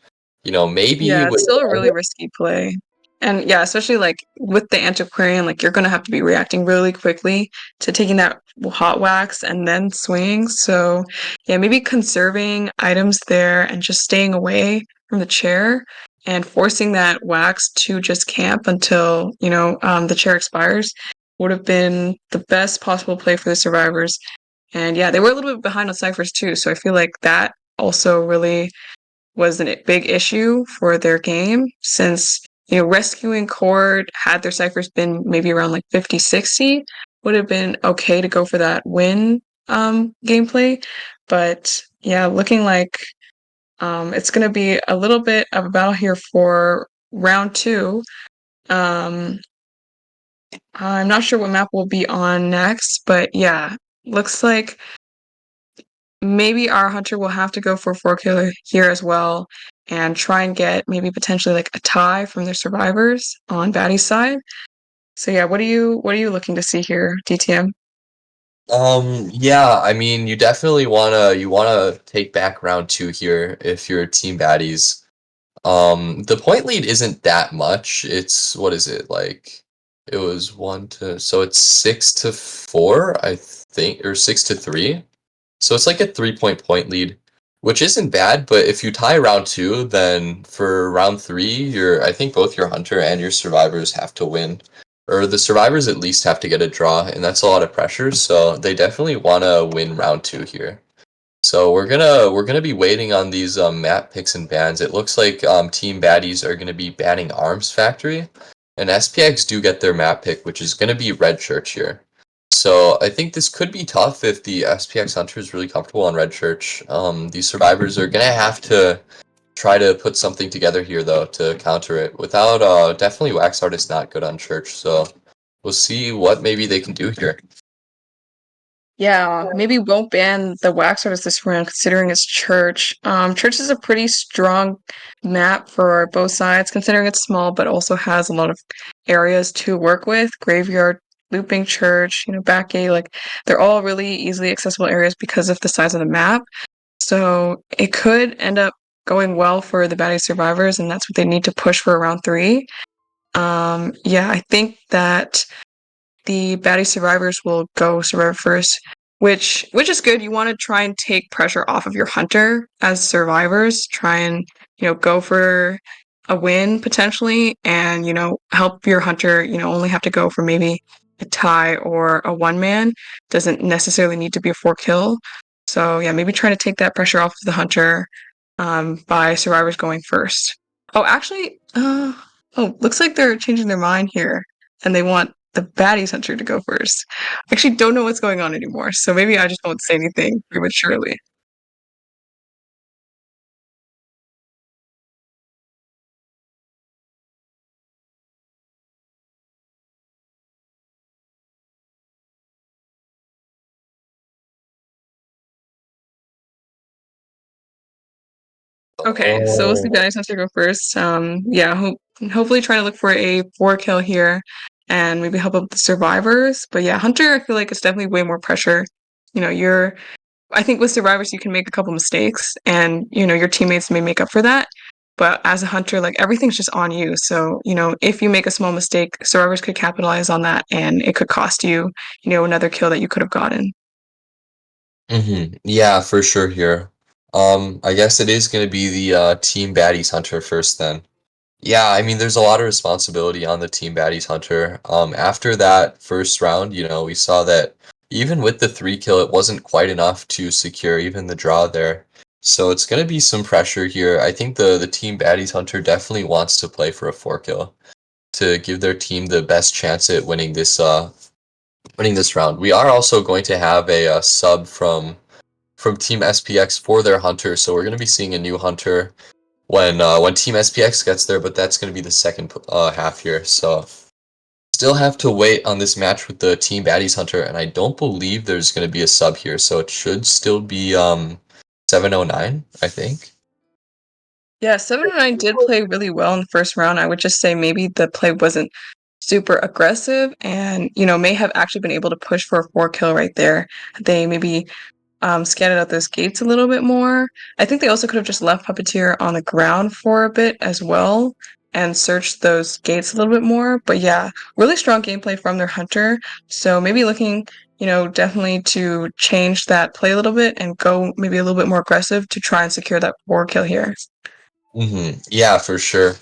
maybe Yeah, it's with still a really risky play. And yeah, especially like with the antiquarian, like you're gonna have to be reacting really quickly to taking that hot wax and then swinging. So yeah, maybe conserving items there and just staying away from the chair and forcing that wax to just camp until, the chair expires would have been the best possible play for the survivors. And yeah, they were a little bit behind on ciphers too, so I feel like that also really was a big issue for their game since rescuing cord had their ciphers been maybe around like 50, 60 would have been okay to go for that win gameplay, but yeah, looking like it's going to be a little bit of a battle here for round two. Um, I'm not sure what map we'll be on next, but yeah, looks like maybe our hunter will have to go for 4 killer here as well and try and get maybe potentially like a tie from their survivors on Batty's side. So yeah, what are you looking to see here, DTM? Yeah, I mean, you wanna take back round two here if you're team baddies. The point lead isn't that much. It's what is it like? It was so it's 6-4, I think, or 6-3. So it's like a 3 point lead, which isn't bad, but if you tie round two, then for round three, I think both your hunter and your survivors have to win. Or the survivors at least have to get a draw, and that's a lot of pressure, so they definitely wanna win round two here. So we're gonna be waiting on these map picks and bans. It looks like Team Baddies are gonna be banning Arms Factory, and SPX do get their map pick, which is gonna be Red Church here. So I think this could be tough if the SPX Hunter is really comfortable on Red Church. These survivors are gonna have to try to put something together here though to counter it. Without definitely Wax Artist not good on Church, so we'll see what maybe they can do here. Yeah, maybe won't ban the wax artist this round considering it's church. Church is a pretty strong map for both sides, considering it's small but also has a lot of areas to work with. Graveyard, looping church, back gate, like they're all really easily accessible areas because of the size of the map. So it could end up going well for the baddie survivors, and that's what they need to push for round three. Yeah, I think that the baddie survivors will go survivor first, which is good. You want to try and take pressure off of your hunter as survivors. Try and go for a win potentially, and help your hunter. Only have to go for maybe a tie or a one man. Doesn't necessarily need to be a 4 kill. So yeah, maybe try to take that pressure off of the hunter by survivors going first. Oh, actually, looks like they're changing their mind here, and they want the baddies hunter to go first. I actually don't know what's going on anymore, so maybe I just won't say anything prematurely. Okay, so let's see Oh. baddies hunter go first. Yeah, hopefully trying to look for a 4 kill here, and maybe help out the survivors. But yeah, hunter, I feel like it's definitely way more pressure. You're I think with survivors you can make a couple mistakes and your teammates may make up for that. But as a hunter, like everything's just on you. So, if you make a small mistake, survivors could capitalize on that and it could cost you, another kill that you could have gotten. Yeah, for sure here. I guess it is going to be the Team Baddies Hunter first then. Yeah, I mean, there's a lot of responsibility on the Team Baddies Hunter. After that first round, we saw that even with the 3 kill, it wasn't quite enough to secure even the draw there. So it's going to be some pressure here. I think the Team Baddies Hunter definitely wants to play for a 4 kill to give their team the best chance at winning this round. We are also going to have a sub from Team SPX for their hunter, so we're going to be seeing a new hunter when Team SPX gets there, but that's going to be the second half here. So still have to wait on this match with the Team Baddies hunter, and I don't believe there's going to be a sub here, so it should still be 709, I think. Yeah, 709 did play really well in the first round. I would just say maybe the play wasn't super aggressive and, may have actually been able to push for a 4 kill right there. They maybe scattered out those gates a little bit more. I think they also could have just left Puppeteer on the ground for a bit as well and searched those gates a little bit more. But yeah, really strong gameplay from their hunter. So maybe looking, definitely to change that play a little bit and go maybe a little bit more aggressive to try and secure that 4 kill here. Yeah, for sure.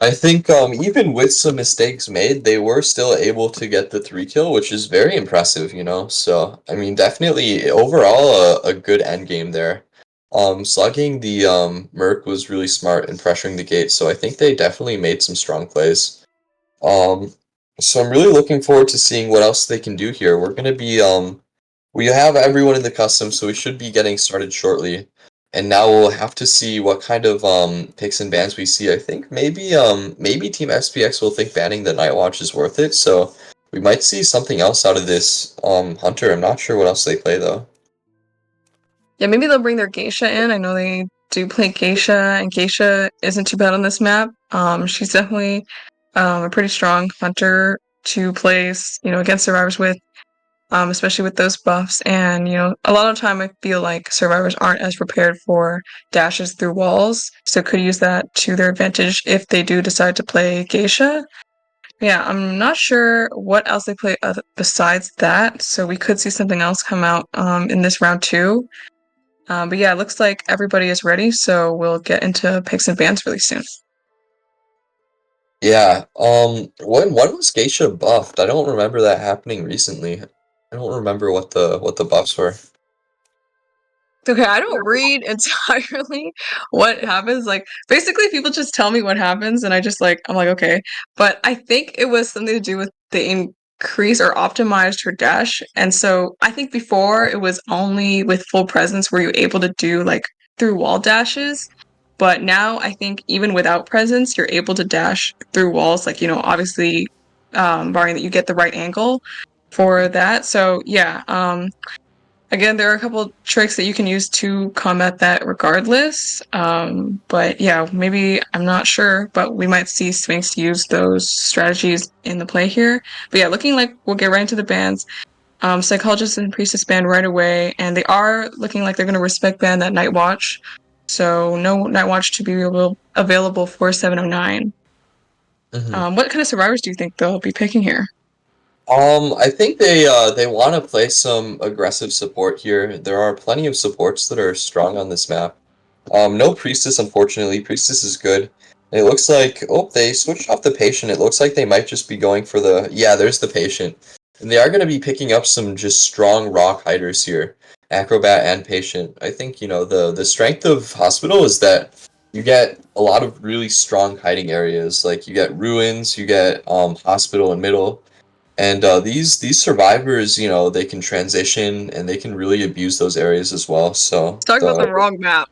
I think even with some mistakes made, they were still able to get the 3 kill, which is very impressive. So, I mean, definitely overall a good end game there. Slugging the Merc was really smart in pressuring the gate, so I think they definitely made some strong plays. Um, so I'm really looking forward to seeing what else they can do here. We have everyone in the custom, so we should be getting started shortly. And now we'll have to see what kind of picks and bans we see. I think maybe Team SPX will think banning the Night Watch is worth it, so we might see something else out of this Hunter. I'm not sure what else they play though. Yeah, maybe they'll bring their Geisha in. I know they do play Geisha, and Geisha isn't too bad on this map. She's definitely a pretty strong hunter to place, against survivors with, especially with those buffs. And, a lot of time I feel like survivors aren't as prepared for dashes through walls, so could use that to their advantage if they do decide to play Geisha. Yeah, I'm not sure what else they play besides that, so we could see something else come out in this round too. But yeah, it looks like everybody is ready, so we'll get into picks and bans really soon. Yeah. When was Geisha buffed? I don't remember that happening recently. I don't remember what the buffs were. Okay, I don't read entirely what happens. Like, basically, people just tell me what happens, and I'm like, okay. But I think it was something to do with the increase or optimized her dash. And so I think before it was only with full presence were you able to do like through wall dashes. But now I think even without presence, you're able to dash through walls, like, obviously, barring that you get the right angle for that. So yeah, again, there are a couple tricks that you can use to combat that regardless. But yeah, maybe I'm not sure, but we might see Sphinx use those strategies in the play here. But yeah, looking like we'll get right into the bans. Psychologist and Priestess ban right away, and they are looking like they're going to respect ban that Night Watch. So no Night Watch to be available for 709. Mhm. What kind of survivors do you think they'll be picking here? I think they want to play some aggressive support here. There are plenty of supports that are strong on this map. No Priestess, unfortunately. Priestess is good. It looks like, oh, they switched off the Patient. It looks like they might just be going for the, yeah, there's the Patient. And they are going to be picking up some just strong rock hiders here, Acrobat and Patient. I think, the strength of Hospital is that you get a lot of really strong hiding areas. Like, you get Ruins, you get Hospital and Middle. And these survivors, they can transition and they can really abuse those areas as well. So Talk about the the wrong map.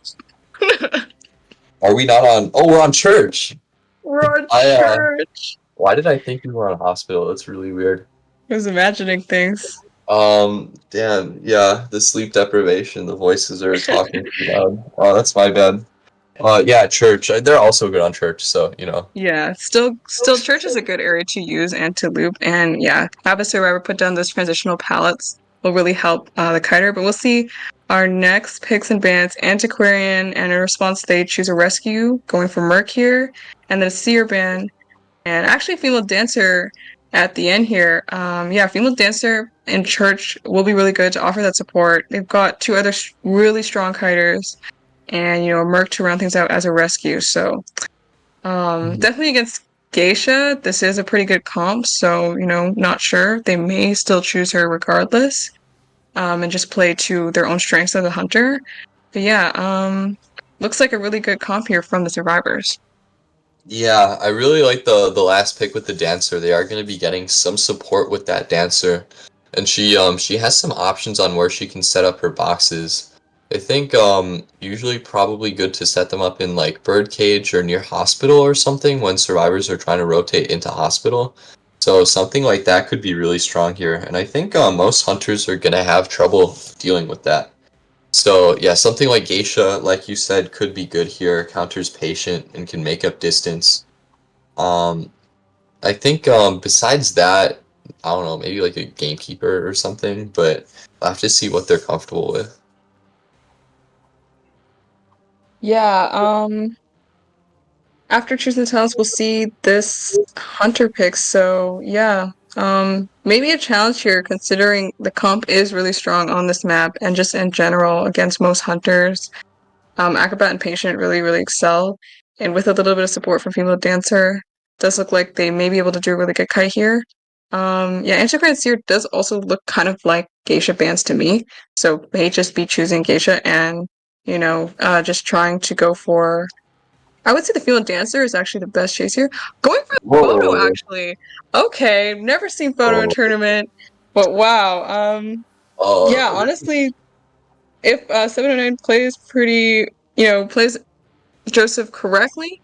are we not on? Oh, we're on church. We're on I church. why did I think we were on hospital? That's really weird. I was imagining things. Damn, yeah, the sleep deprivation, the voices are talking too loud. Oh, that's my bad. Yeah, church. They're also good on church, so Yeah, still church is a good area to use and to loop. And yeah, have a survivor put down those transitional pallets will really help the kiter. But we'll see our next picks and bans, Antiquarian, and in response they choose a rescue, going for Merc here, and then a seer ban, and actually female dancer at the end here. Yeah, female dancer in church will be really good to offer that support. They've got two other really strong kiters, and a Merc to round things out as a rescue. So Mhm. definitely against Geisha, this is a pretty good comp, so, not sure. They may still choose her regardless, and just play to their own strengths as a hunter. But yeah, looks like a really good comp here from the survivors. Yeah, I really like the last pick with the dancer. They are going to be getting some support with that dancer, and she has some options on where she can set up her boxes. I think usually probably good to set them up in like birdcage or near hospital or something when survivors are trying to rotate into hospital. So something like that could be really strong here, and I think most hunters are gonna have trouble dealing with that. So yeah, something like Geisha, like you said, could be good here. Counters patient and can make up distance. Um, I think besides that, I don't know, maybe like a gamekeeper or something, but I'll have to see what they're comfortable with. Yeah, after choosing the talents, we'll see this hunter pick. So yeah, maybe a challenge here considering the comp is really strong on this map and just in general against most hunters. Acrobat and Patient really, really excel. And with a little bit of support from Female Dancer, does look like they may be able to do a really good kite here. Yeah, Antiquarian Seer does also look kind of like Geisha bands to me. So may just be choosing Geisha and, just trying to go for. I would say the Female Dancer is actually the best chase here. Going for the photo, Whoa. actually. Okay, never seen photo in Oh, tournament, but wow. uh, Yeah, honestly, if 709 plays pretty, plays Joseph correctly,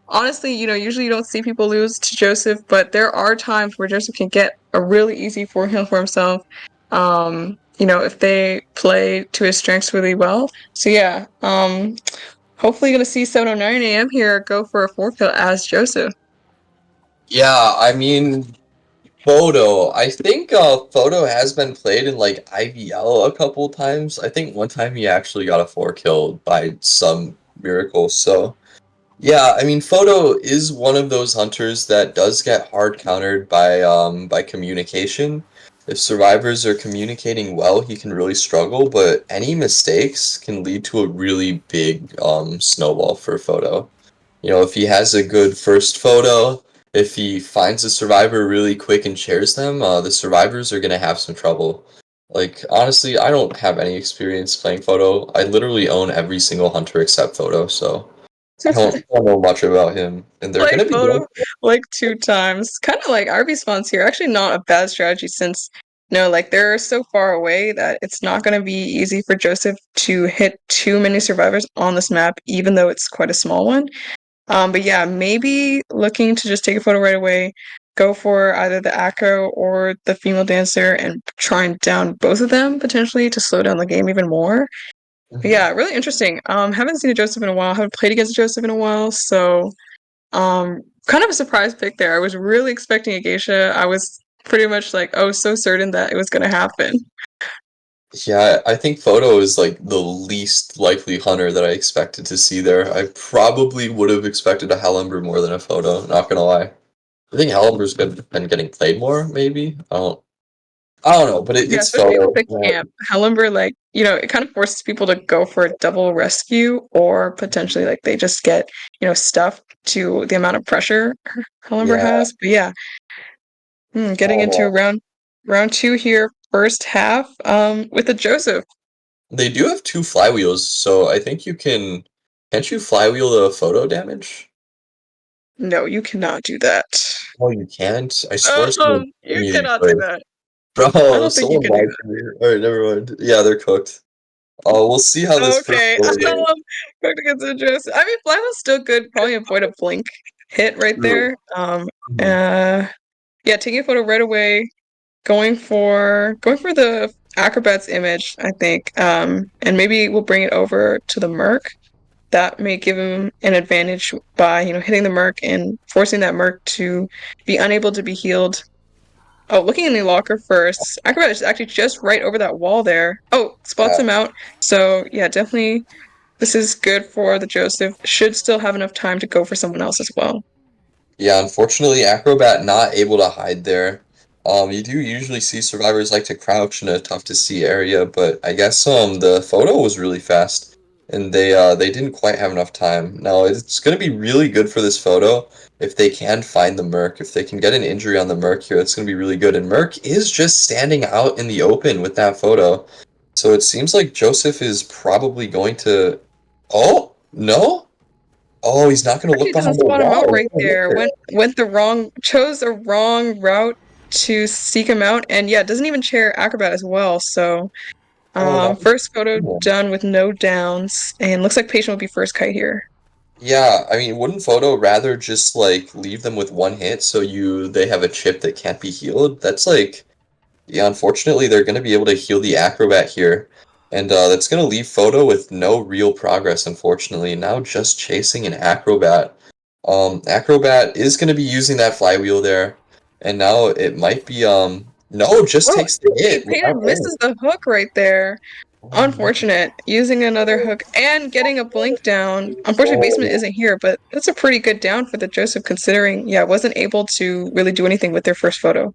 honestly, usually you don't see people lose to Joseph, but there are times where Joseph can get a really easy forehand for himself. If they play to his strengths really well. So yeah, hopefully gonna see 7:09 a.m. here go for a four-kill as Joseph. Yeah, I mean, Photo. I think Photo has been played in like IVL a couple times. I think one time he actually got a four kill by some miracle. So yeah, I mean, Photo is one of those hunters that does get hard countered by communication. If survivors are communicating well, he can really struggle, but any mistakes can lead to a really big snowball for Photo. If he has a good first photo, if he finds a survivor really quick and shares them, the survivors are gonna have some trouble. Like, honestly, I don't have any experience playing Photo. I literally own every single hunter except Photo, so I don't know much about him. And they're Play gonna be going. photo like two times. Kind of like RB spawns here. Actually, not a bad strategy since like they're so far away that it's not going to be easy for Joseph to hit too many survivors on this map, even though it's quite a small one. But yeah, maybe looking to just take a photo right away, go for either the acro or the female dancer and try and down both of them potentially to slow down the game even more. But Mhm. yeah, really interesting. Haven't seen a Joseph in a while, haven't played against a Joseph in a while, so kind of a surprise pick there. I was really expecting a geisha. I was pretty much like, oh, so certain that it was gonna happen. Yeah, I think Photo is like the least likely hunter that I expected to see there. I probably would have expected a Hellember more than a Photo, not gonna lie. I think been getting played more, maybe. I don't know, but Yeah, it's especially with Photo. the camp. Hellenber, like, it kind of forces people to go for a double rescue or potentially like they just get, stuffed to the amount of pressure Hellenber Yeah. has. But yeah, getting into Oh, round two here, first half, with a Joseph. they do have two flywheels, so I think you can. Can't you flywheel the photo damage? No, you cannot do that. Oh, you can't. I swear Oh, someone told you me you cannot do could. that. I Bro, don't think you someone can do lied to me. All right, never mind. Yeah, they're cooked. We'll see how this first Okay. photo goes. Going against Idris. I mean, Flyman's still good. Probably avoid a blink hit right True. there. Mhm. Uh, yeah, taking a photo right away. Going for the acrobat's image, I think. And maybe we'll bring it over to the Merc. That may give him an advantage by, hitting the Merc and forcing that Merc to be unable to be healed. Oh, looking in the locker first. Acrobat is actually just right over that wall there. Oh, spots Yeah. him out. So yeah, definitely this is good for the Joseph. Should still have enough time to go for someone else as well. Yeah, unfortunately, Acrobat not able to hide there. You do usually see survivors like to crouch in a tough to see area, but I guess the photo was really fast, and they didn't quite have enough time. Now it's gonna be really good for this photo if they can find the Merc. If they can get an injury on the Merc here, it's gonna be really good. And Merc is just standing out in the open with that photo, so it seems like Joseph is probably going to. Oh no! Oh, he's not gonna look Actually doesn't behind the spot him out wall. He's right gonna look there. there. Chose a wrong route to seek him out, and yeah, doesn't even share Acrobat as well. So Oh, that was first photo cool. done with no downs, and looks like Patient will be first kite here. Yeah, I mean, wouldn't Photo rather just like leave them with one hit so they have a chip that can't be healed? That's like, yeah, unfortunately they're gonna be able to heal the Acrobat here. And that's gonna leave Photo with no real progress, unfortunately. Now just chasing an Acrobat. Acrobat is gonna be using that flywheel there. And now it might be no, just Oh, takes the hit Painted without misses aim. the hook right there. Oh no. Unfortunate. Using another hook and getting a blink down. Unfortunately, basement Oh. isn't here, but that's a pretty good down for the Joseph considering, yeah, wasn't able to really do anything with their first photo.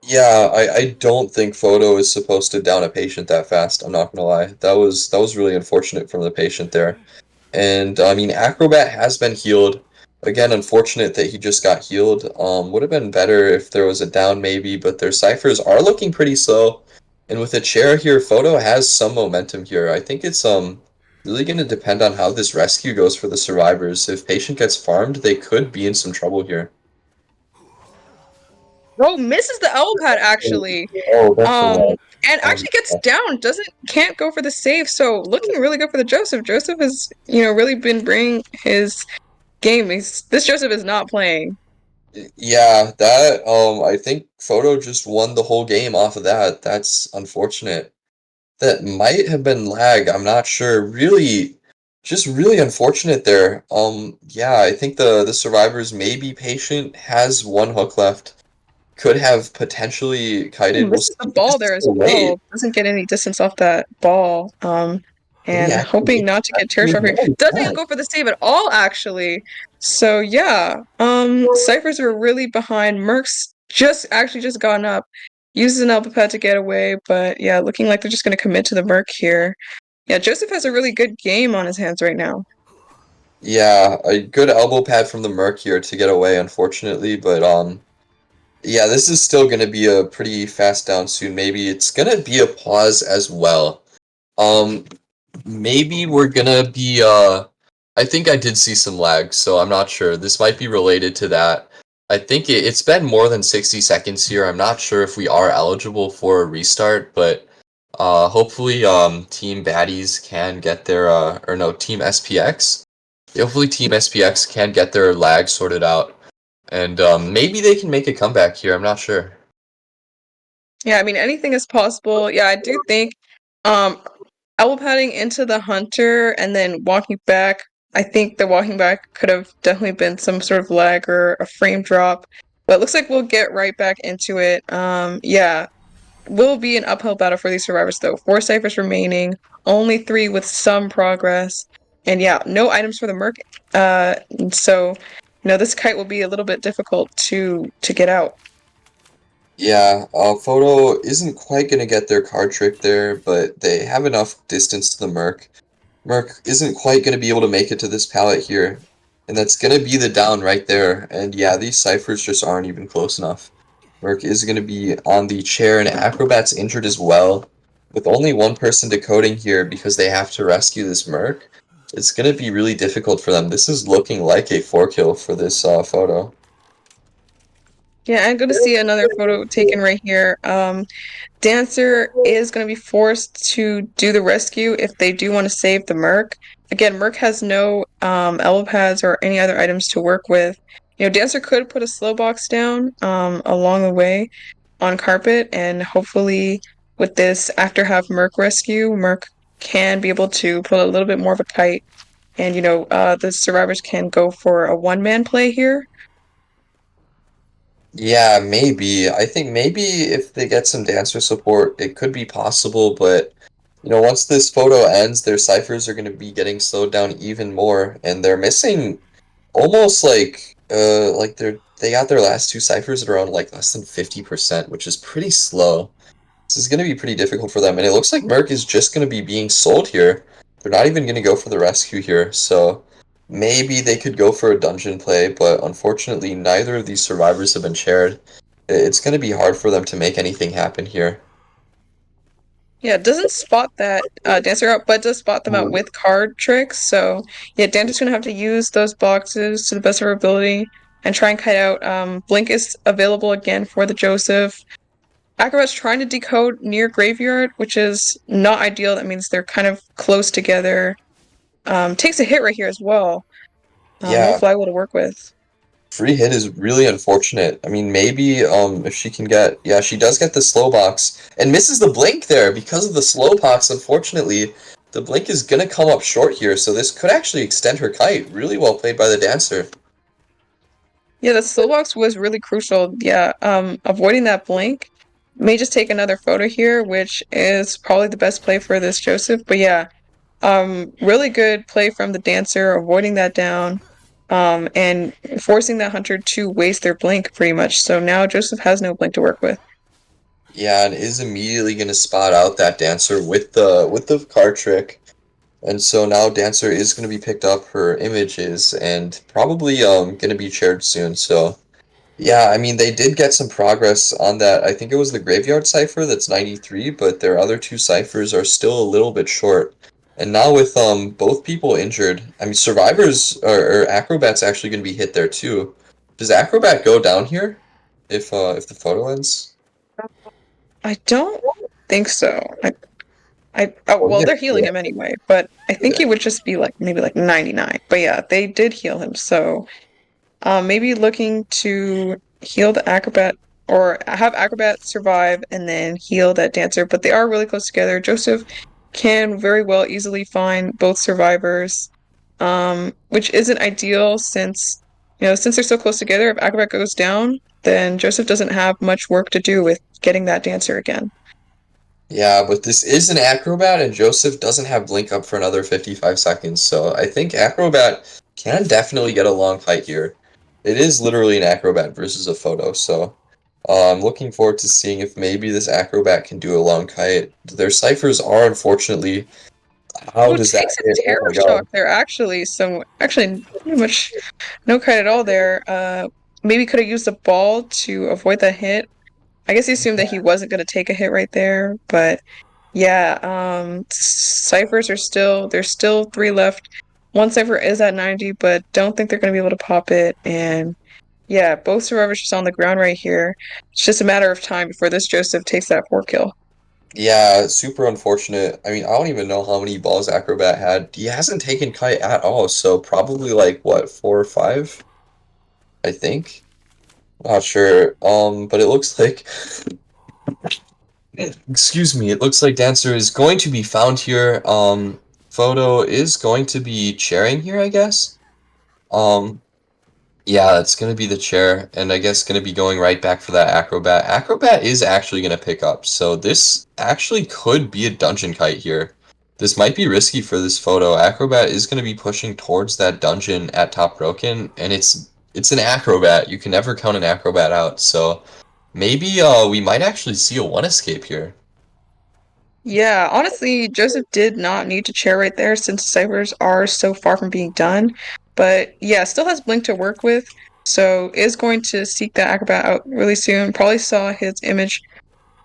Yeah, I don't think Photo is supposed to down a patient that fast. I'm not gonna lie. That was really unfortunate from the patient there. And I mean, Acrobat has been healed. Again, unfortunate that he just got healed. Would have been better if there was a down maybe, but their ciphers are looking pretty slow. And with a chair here, Photo has some momentum here. I think it's really gonna depend on how this rescue goes for the survivors. If patient gets farmed, they could be in some trouble here. Oh, misses the elbow pad actually. Oh, that's the Um, one. And actually gets down, can't go for the save, so looking really good for the Joseph. Joseph has, really been bringing his game. This Joseph is not playing. Yeah, that I think Photo just won the whole game off of that. That's unfortunate. That might have been lag, I'm not sure. Really, just really unfortunate there. Yeah, I think the survivors may be patient, has one hook left. Could have potentially kited. We'll Misses see. the ball there as Wait, well. Doesn't get any distance off that ball. did he And actually hoping not to get tear no, sharp here. he's Doesn't even not. go for the save at all, actually. So yeah, Cyphers are really behind. Merc's just gotten up. Uses an elbow pad to get away, but yeah, looking like they're just gonna commit to the Merc here. Yeah, Joseph has a really good game on his hands right now. Yeah, a good elbow pad from the Merc here to get away, unfortunately, but yeah, this is still gonna be a pretty fast down soon. Maybe it's gonna be a pause as well. Um, Maybe we're gonna be I think I did see some lag, so I'm not sure. This might be related to that. I think it's been more than 60 seconds here. I'm not sure if we are eligible for a restart, but hopefully Team Baddies can get their or no, Team SPX. Hopefully Team SPX can get their lag sorted out. And maybe they can make a comeback here. I'm not sure. Yeah, I mean anything is possible. Yeah, I do think um elbow padding into the hunter and then walking back. I think the walking back could have definitely been some sort of lag or a frame drop. But it looks like we'll get right back into it. Yeah, will be an uphill battle for these survivors though. 4 ciphers remaining, only 3 with some progress. And yeah, no items for the Merc. So this kite will be a little bit difficult to get out. Yeah, Photo isn't quite gonna get their card trick there, but they have enough distance to the Merc. Merc isn't quite gonna be able to make it to this pallet here, and that's gonna be the down right there. And yeah, these ciphers just aren't even close enough. Merc is gonna be on the chair, and Acrobat's injured as well. With only one person decoding here because they have to rescue this Merc, it's gonna be really difficult for them. This is looking like a 4 kill for this Photo. Yeah, I'm going to see another photo taken right here. Dancer is going to be forced to do the rescue if they do want to save the Merc. Again, Merc has no elbow pads or any other items to work with. Dancer could put a slow box down along the way on carpet, and hopefully with this after half Merc rescue, Merc can be able to put a little bit more of a kite, and the survivors can go for a one-man play here. Yeah, maybe. I think maybe if they get some dancer support, it could be possible, but once this photo ends, their ciphers are going to be getting slowed down even more, and they're missing almost like they got their last two ciphers at around like less than 50%, which is pretty slow. This is going to be pretty difficult for them, and it looks like Merc is just going to be being sold here. They're not even going to go for the rescue here, so maybe they could go for a dungeon play, but unfortunately neither of these survivors have been shared. It's going to be hard for them to make anything happen here. Yeah, it doesn't spot that dancer out, but does spot them out with card tricks. So yeah, Dancer's gonna have to use those boxes to the best of her ability and try and kite out. Blink is available again for the Joseph. Acrobat's trying to decode near graveyard, which is not ideal. That means they're kind of close together. Takes a hit right here as well. No Yeah, flywheel to work with. free hit is really unfortunate. I mean, maybe if she can get, yeah, she does get the slow box and misses the blink there because of the slow box. Unfortunately, the blink is gonna come up short here, so this could actually extend her kite. Really well played by the dancer. Yeah, the slow box was really crucial. Yeah, avoiding that blink may just take another photo here, which is probably the best play for this Joseph. But yeah, really good play from the dancer, avoiding that down, and forcing that hunter to waste their blink pretty much. So now Joseph has no blink to work with. Yeah, and is immediately gonna spot out that dancer with the card trick. And so now Dancer is going to be picked up, her images, and probably going to be shared soon. So yeah, I mean they did get some progress on that. I think it was the Graveyard Cipher that's 93, but their other two ciphers are still a little bit short. And now with both people injured, I mean Survivors or Acrobat's actually going to be hit there too. Does Acrobat go down here if the photo ends? I don't. think so. Oh, Oh, well, yeah, they're healing him anyway, but I think he would just be like maybe like 99. But yeah, they did heal him. So maybe looking to heal the acrobat or have acrobat survive and then heal that dancer. But they are really close together. Joseph can very well easily find both survivors, which isn't ideal since since they're so close together. If acrobat goes down, then Joseph doesn't have much work to do with getting that dancer again. yeah, but this is an Acrobat, and Joseph doesn't have Blink up for another 55 seconds, so I think Acrobat can definitely get a long fight here. It is literally an Acrobat versus a photo, so I'm looking forward to seeing if maybe this Acrobat can do a long kite. Their ciphers are unfortunately. How Oh, does that takes a hit? Oh terror my shock god. there actually. So actually pretty much no kite at all there. Maybe could have used a ball to avoid that hit. I guess he assumed that he wasn't going to take a hit right there, but yeah, ciphers are still there's still three left. One cipher is at 90, but don't think they're going to be able to pop it. And yeah, both survivors just on the ground right here. It's just a matter of time before this Joseph takes that 4 kill. Yeah, super unfortunate. I mean, I don't even know how many balls Acrobat had. He hasn't taken kite at all, so probably like what, 4 or 5, I think. Not sure. But it looks like excuse me, it looks like Dancer is going to be found here. Photo is going to be chairing here, I guess. Um, yeah, it's gonna be the chair, and I guess gonna be going right back for that Acrobat. Acrobat is actually gonna pick up, so this actually could be a dungeon kite here. This might be risky for this photo. Acrobat is gonna be pushing towards that dungeon at top broken, and it's an Acrobat. You can never count an Acrobat out, so maybe we might actually see a one escape here. Yeah, honestly, Joseph did not need to chair right there since ciphers are so far from being done. But yeah, still has Blink to work with, so is going to seek that acrobat out really soon. Probably saw his image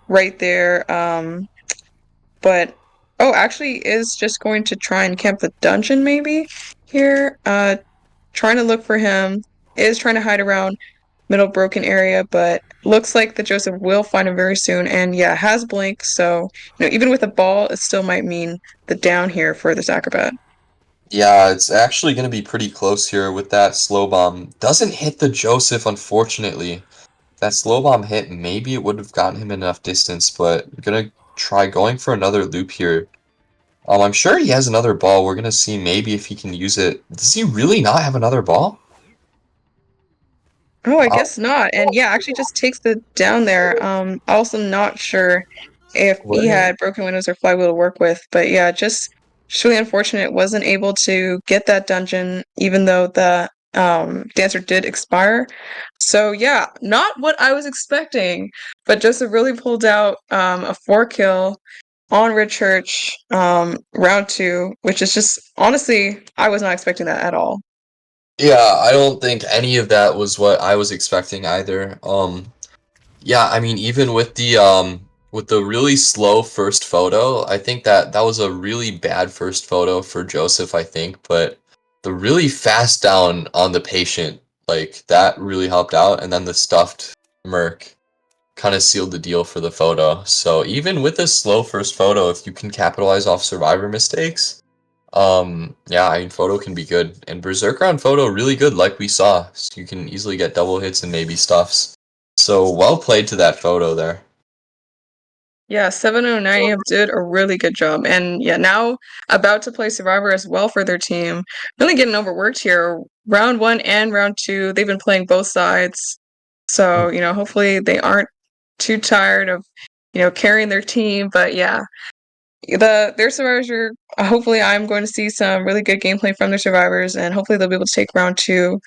right there. But oh, actually is just going to try and camp the dungeon maybe here. Trying to look for him. Is trying to hide around middle broken area, but looks like that Joseph will find him very soon. And yeah, has blink, so even with a ball, it still might mean the down here for this acrobat. Yeah, it's actually going to be pretty close here with that slow bomb. Doesn't hit the Joseph, unfortunately. If that slow bomb hit, maybe it would have gotten him enough distance, but I'm gonna try going for another loop here. I'm sure he has another ball. We're gonna see maybe if he can use it. Does he really not have another ball? Oh, I Wow. guess not. And yeah, actually just takes the down there. Also not sure if he What? had broken windows or flywheel to work with, but yeah, just really unfortunate. Wasn't able to get that dungeon, even though the dancer did expire. So yeah, not what I was expecting, but Joseph really pulled out a 4 kill on Red Church round two, which is just honestly, I was not expecting that at all. Yeah, I don't think any of that was what I was expecting either. Yeah, I mean, even with the really slow first photo, I think that that was a really bad first photo for Joseph, I think, but the really fast down on the patient, like that really helped out, and then the stuffed Merc kind of sealed the deal for the photo. So even with a slow first photo, if you can capitalize off survivor mistakes, yeah, I mean, photo can be good, and Berserker on photo really good, like we saw. So you can easily get double hits and maybe stuffs. So well played to that photo there. Yeah, 709 AM did a really good job. And yeah, now about to play Survivor as well for their team. Really getting overworked here. Round one and round two, they've been playing both sides. So, hopefully they aren't too tired of, carrying their team. But yeah, their survivors are hopefully I'm going to see some really good gameplay from their survivors and hopefully they'll be able to take round two.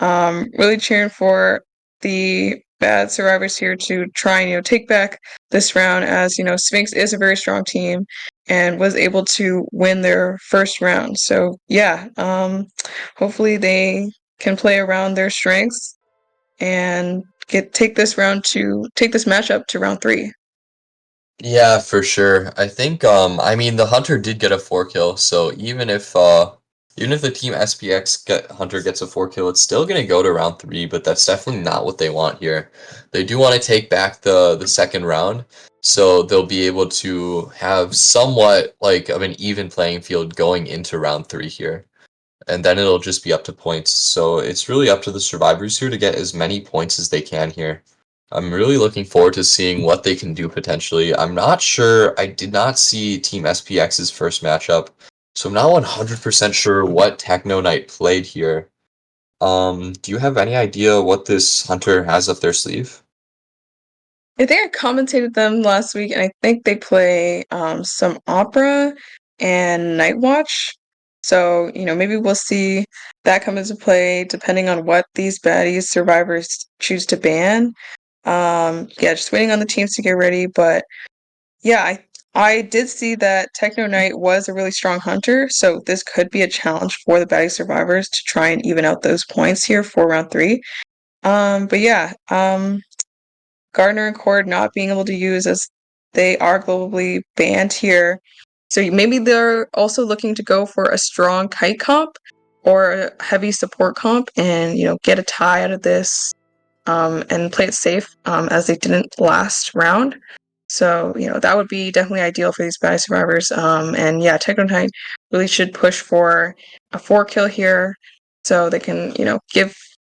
Really cheering for the bad survivors here to try and take back this round, as Sphinx is a very strong team and was able to win their first round. So yeah, hopefully they can play around their strengths and take this matchup to round three. Yeah, for sure. I think I mean the hunter did get a 4 kill, so even if Even if the team SPX Hunter gets a 4 kill, it's still going to go to round 3, but that's definitely not what they want here. They do want to take back the second round, so they'll be able to have somewhat like of an even playing field going into round 3 here. And then it'll just be up to points. So it's really up to the survivors here to get as many points as they can here. I'm really looking forward to seeing what they can do potentially. I'm not sure. I did not see Team SPX's first matchup, so I'm not 100% sure what Techno Knight played here. Do you have any idea what this hunter has up their sleeve? I think I commentated them last week, and I think they play some Opera and Night Watch. So, maybe we'll see that come into play depending on what these baddies survivors choose to ban. Yeah, just waiting on the teams to get ready. But yeah, I did see that Techno Knight was a really strong hunter, so this could be a challenge for the baddie survivors to try and even out those points here for round 3. But yeah, Gardner and Cord not being able to use as they are globally banned here. So maybe they're also looking to go for a strong kite comp or a heavy support comp and, get a tie out of this and play it safe as they didn't last round. So, that would be definitely ideal for these bad survivors. And yeah, Technotide really should push for a 4 kill here so they can,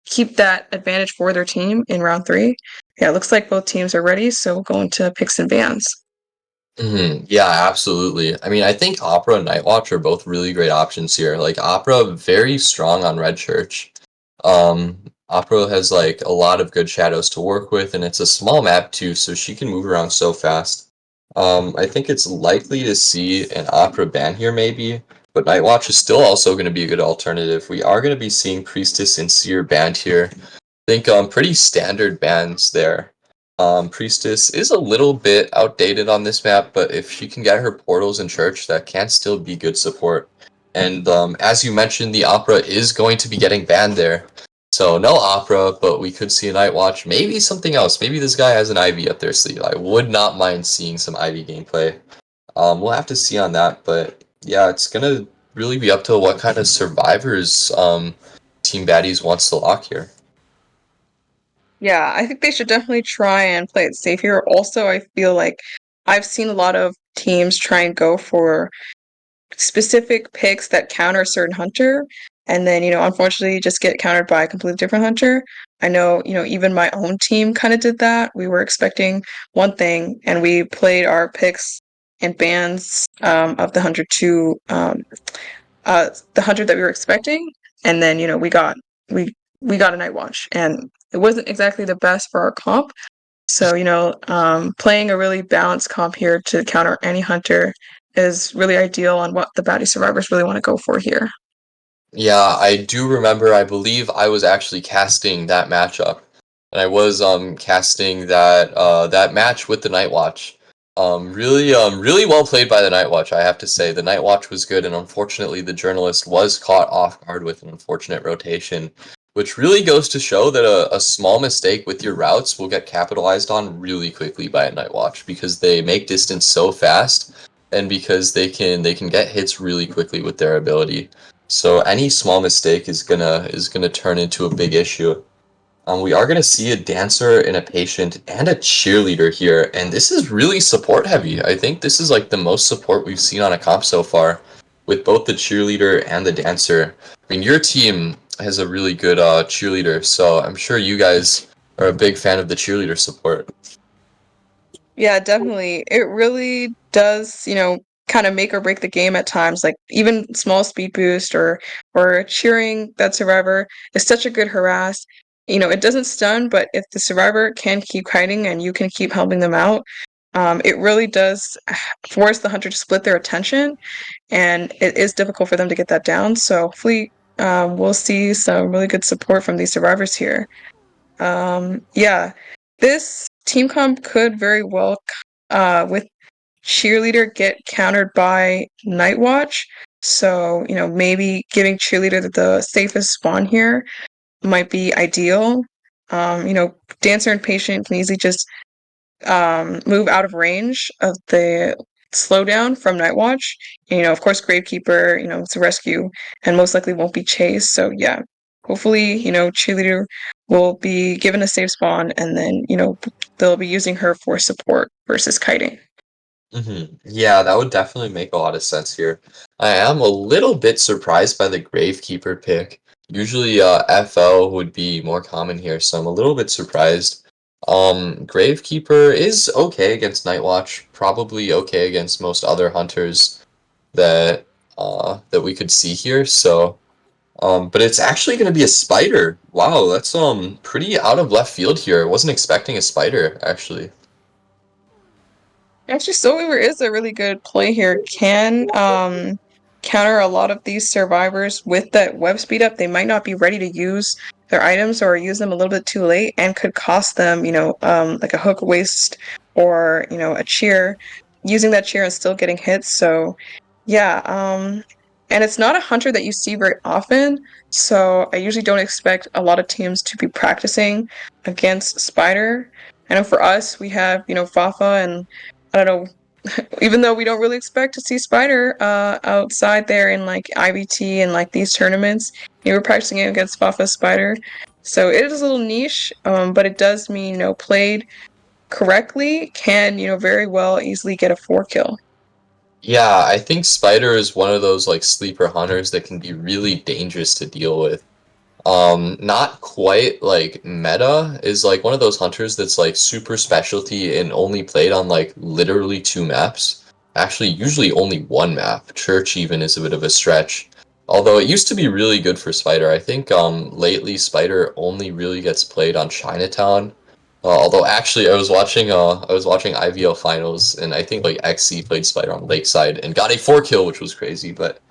keep that advantage for their team in round 3. Yeah, it looks like both teams are ready, so we'll go into picks and bans. Yeah, absolutely. I mean, I think Opera and Nightwatch are both really great options here. Like Opera, very strong on Red Church. Um, Opera has like a lot of good shadows to work with, and it's a small map too, so she can move around so fast. I think it's likely to see an Opera ban here maybe, but Nightwatch is still also going to be a good alternative. We are going to be seeing Priestess and Seer banned here. I think pretty standard bans there. Priestess is a little bit outdated on this map, but if she can get her portals in church, that can still be good support. And as you mentioned, the Opera is going to be getting banned there. So no Opera, but we could see a Night Watch. Maybe something else. Maybe this guy has an Ivy up their sleeve. I would not mind seeing some Ivy gameplay. We'll have to see on that, but yeah, it's gonna really be up to what kind of survivors Team Baddies wants to lock here. Yeah, I think they should definitely try and play it safe here. Also, I feel like I've seen a lot of teams try and go for specific picks that counter a certain hunter, and then, unfortunately just get countered by a completely different hunter. I know, even my own team kind of did that. We were expecting one thing, and we played our picks and bans of the hunter to the hunter that we were expecting, and then, we got a night watch, and it wasn't exactly the best for our comp. So, playing a really balanced comp here to counter any hunter is really ideal on what the baddie survivors really want to go for here. Yeah, I do remember. I believe I was actually casting that matchup, and I was casting that match with the Night Watch. Really well played by the Night Watch, I have to say. The Night Watch was good, and unfortunately, the journalist was caught off guard with an unfortunate rotation, which really goes to show that a small mistake with your routes will get capitalized on really quickly by a Night Watch because they make distance so fast, and because they can get hits really quickly with their ability. So any small mistake is gonna turn into a big issue. We are gonna see a dancer and a patient and a cheerleader here, and this is really support heavy. I think this is like the most support we've seen on a comp so far, with both the cheerleader and the dancer. I mean, your team has a really good cheerleader, so I'm sure you guys are a big fan of the cheerleader support. Yeah, definitely. It really does, kind of make or break the game at times. Like even small speed boost or cheering that survivor is such a good harass. It doesn't stun, but if the survivor can keep kiting and you can keep helping them out, it really does force the hunter to split their attention, and it is difficult for them to get that down. So hopefully, we'll see some really good support from these survivors here. Yeah, this team comp could very well, with cheerleader, get countered by Night Watch. So, maybe giving cheerleader the safest spawn here might be ideal. Dancer and patient can easily just move out of range of the slowdown from Night Watch. And, of course, Gravekeeper, it's a rescue and most likely won't be chased. So yeah, hopefully, Cheerleader will be given a safe spawn and then, they'll be using her for support versus kiting. Yeah, that would definitely make a lot of sense here. I am a little bit surprised by the Gravekeeper pick. Usually, FL would be more common here, so I'm a little bit surprised. Gravekeeper is okay against Nightwatch, probably okay against most other hunters that that we could see here. So, but it's actually going to be a spider. Wow, that's pretty out of left field here. I wasn't expecting a spider, actually. Actually, Soulweaver is a really good play here. Can counter a lot of these survivors with that web speed up. They might not be ready to use their items or use them a little bit too late and could cost them, like a hook waste or, a cheer, using that cheer and still getting hits. So yeah, and it's not a hunter that you see very often. So I usually don't expect a lot of teams to be practicing against Spider. I know for us, we have, Fafa and I don't know, even though we don't really expect to see Spider outside there in like IVT and like these tournaments, we're practicing it against Fafa Spider. So it is a little niche, but it does mean, played correctly, can, very well easily get a 4 kill. Yeah, I think Spider is one of those like sleeper hunters that can be really dangerous to deal with. Not quite like meta is like one of those hunters that's like super specialty and only played on like literally two maps. Actually, usually only one map. Church even is a bit of a stretch. Although it used to be really good for Spider. I think lately Spider only really gets played on Chinatown. Although actually I was watching IVL finals and I think like XC played Spider on Lakeside and got a 4 kill, which was crazy, but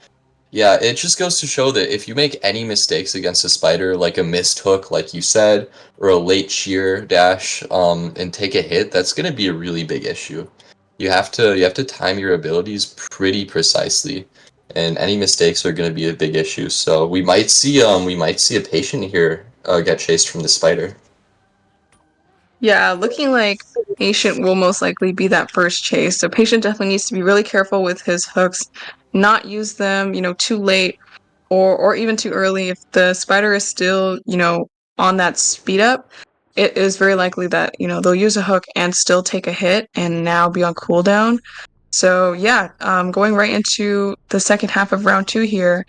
yeah, it just goes to show that if you make any mistakes against a spider, like a missed hook, like you said, or a late shear dash, and take a hit, that's going to be a really big issue. You have to time your abilities pretty precisely, and any mistakes are going to be a big issue. So we might see a patient here get chased from the spider. Yeah, looking like Patient will most likely be that first chase. So Patient definitely needs to be really careful with his hooks, not use them, too late or even too early. If the spider is still, on that speed up, it is very likely that, they'll use a hook and still take a hit and now be on cooldown. So yeah, going right into the second half of round two here,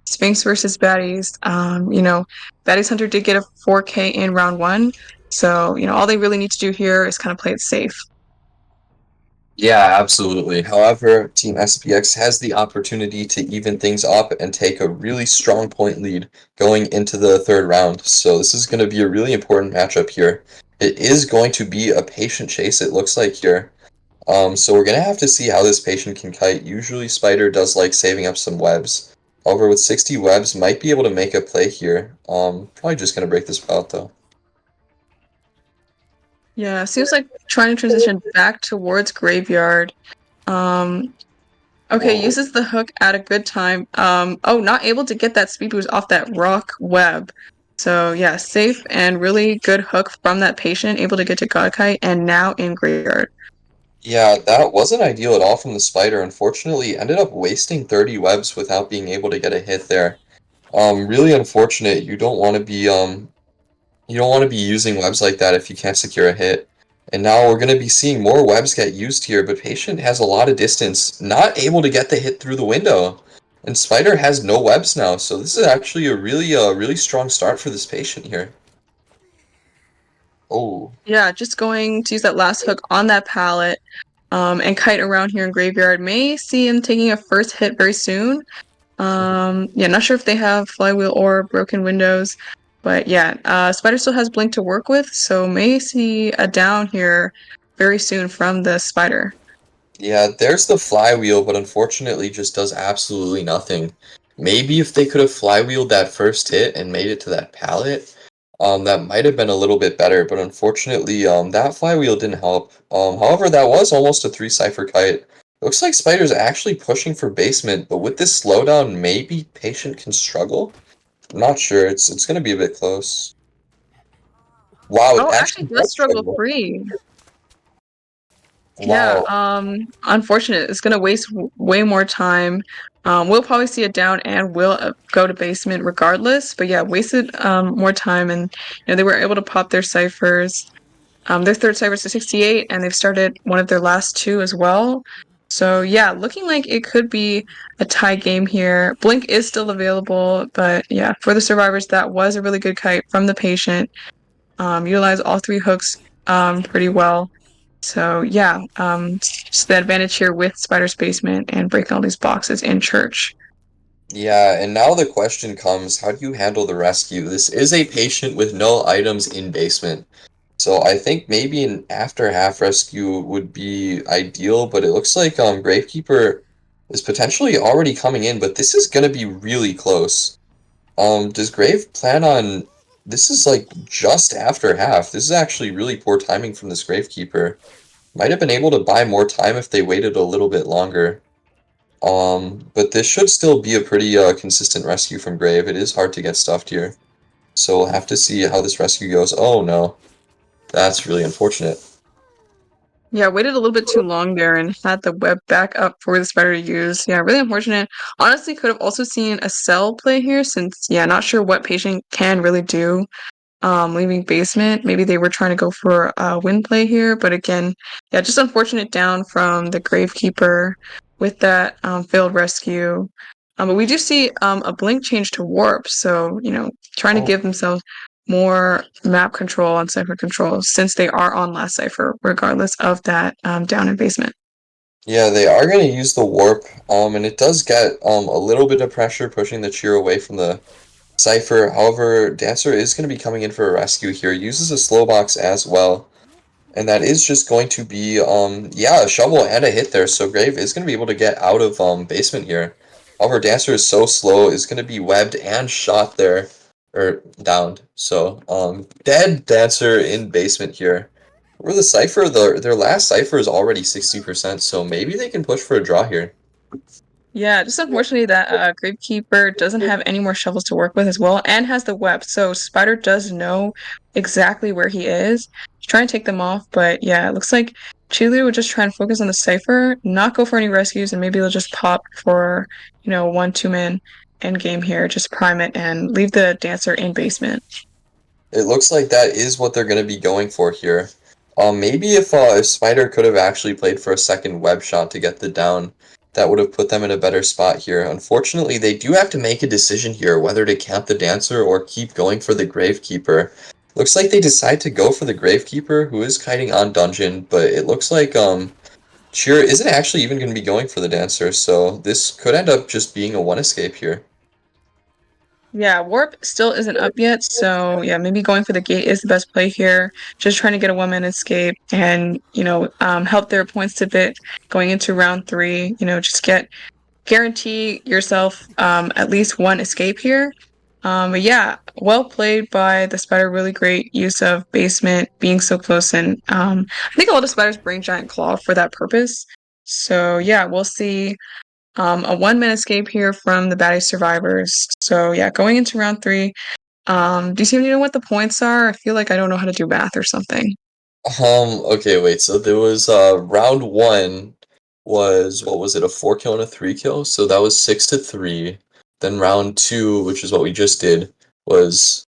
Sphinx versus Baddies. Baddies Hunter did get a 4K in round one. So, all they really need to do here is kind of play it safe. Yeah, absolutely. However, Team SPX has the opportunity to even things up and take a really strong point lead going into the third round. So this is going to be a really important matchup here. It is going to be a patient chase, it looks like here. So we're going to have to see how this patient can kite. Usually Spider does like saving up some webs. However, with 60 webs, might be able to make a play here. Probably just going to break this out though. Yeah, seems like trying to transition back towards Graveyard. Um, okay, Whoa. uses the hook at a good time. Oh, not able to get that speed boost off that rock web. So yeah, safe and really good hook from that patient, able to get to Godkite and now in Graveyard. Yeah, that wasn't ideal at all from the spider. Unfortunately, ended up wasting 30 webs without being able to get a hit there. Really unfortunate. You don't want to be using webs like that if you can't secure a hit. And now we're going to be seeing more webs get used here, but Patient has a lot of distance, not able to get the hit through the window. And Spider has no webs now, so this is actually a really strong start for this Patient here. Oh. Yeah, just going to use that last hook on that pallet, and kite around here in Graveyard. May see him taking a first hit very soon. Yeah, not sure if they have flywheel or broken windows, but yeah, Spider still has blink to work with, so may see a down here very soon from the Spider. Yeah, there's the flywheel, but unfortunately just does absolutely nothing. Maybe if they could have flywheeled that first hit and made it to that pallet, that might have been a little bit better, but unfortunately, that flywheel didn't help. However, that was almost a 3 cipher kite. Looks like Spider's actually pushing for basement, but with this slowdown, maybe Patient can struggle? I'm not sure, it's gonna be a bit close. Wow, it Oh, actually actually does does struggle struggle. free. Yeah, Wow. unfortunate. It's gonna waste way more time. We'll probably see it down and will go to basement regardless. But yeah, wasted more time, and they were able to pop their ciphers. Their third cipher's to 68, and they've started one of their last two as well. So yeah, looking like it could be a tie game here. Blink is still available, but yeah, for the survivors, that was a really good kite from the patient. Utilize all three hooks pretty well. So yeah, just the advantage here with Spider's Basement and breaking all these boxes in church. Yeah, and now the question comes, how do you handle the rescue? This is a patient with no items in basement. So I think maybe an after half rescue would be ideal, but it looks like Gravekeeper is potentially already coming in, but this is gonna be really close. Does Grave plan on this is like just after half. This is actually really poor timing from this Gravekeeper. Might have been able to buy more time if they waited a little bit longer. But this should still be a pretty consistent rescue from Grave. It is hard to get stuffed here. So we'll have to see how this rescue goes. Oh no, that's really unfortunate. Yeah, waited a little bit too long there and had the web back up for the spider to use. Yeah, really unfortunate. Honestly, could have also seen a cell play here since, yeah, not sure what patient can really do. Leaving basement. Maybe they were trying to go for a win play here, but again, yeah, just unfortunate down from the Gravekeeper with that failed rescue. But we do see a blink change to warp, so trying to Oh, give themselves more map control and cipher control since they are on last cipher, regardless of that down in basement. yeah, they are going to use the warp, and it does get a little bit of pressure pushing the cheer away from the Cypher. However, Dancer is going to be coming in for a rescue here. Uses a slow box as well. And that is just going to be, yeah, a shovel and a hit there. So Grave is going to be able to get out of basement here. However, Dancer is so slow, is going to be webbed and shot there, or downed. So, dead Dancer in basement here. For the Cypher, their last Cypher is already 60%, so maybe they can push for a draw here. Yeah, just unfortunately that Gravekeeper doesn't have any more shovels to work with as well, and has the web. So Spider does know exactly where he is. He's trying to take them off, but yeah, it looks like Cheerleader would just try and focus on the cipher, not go for any rescues, and maybe they'll just pop for 1-2 man end game here, just prime it and leave the dancer in basement. It looks like that is what they're going to be going for here. Maybe if Spider could have actually played for a second web shot to get the down, that would have put them in a better spot here. Unfortunately, they do have to make a decision here whether to camp the Dancer or keep going for the Gravekeeper. Looks like they decide to go for the Gravekeeper, who is kiting on Dungeon, but it looks like Cheer isn't actually even going to be going for the Dancer, so this could end up just being a one escape here. Yeah, Warp still isn't up yet, so yeah, maybe going for the gate is the best play here. Just trying to get a 1-man escape and, help their points to bit going into round three. Just guarantee yourself at least one escape here. But yeah, well played by the spider. Really great use of basement being so close, and I think a lot of spiders bring giant claw for that purpose. So yeah, we'll see a 1-man escape here from the baddie survivors. So yeah, going into round three. Do you seem to know what the points are? I feel like I don't know how to do math or something. Okay, wait, so there was round one was what was it, a 4 kill and a 3 kill? So that was 6-3. Then round two, which is what we just did, was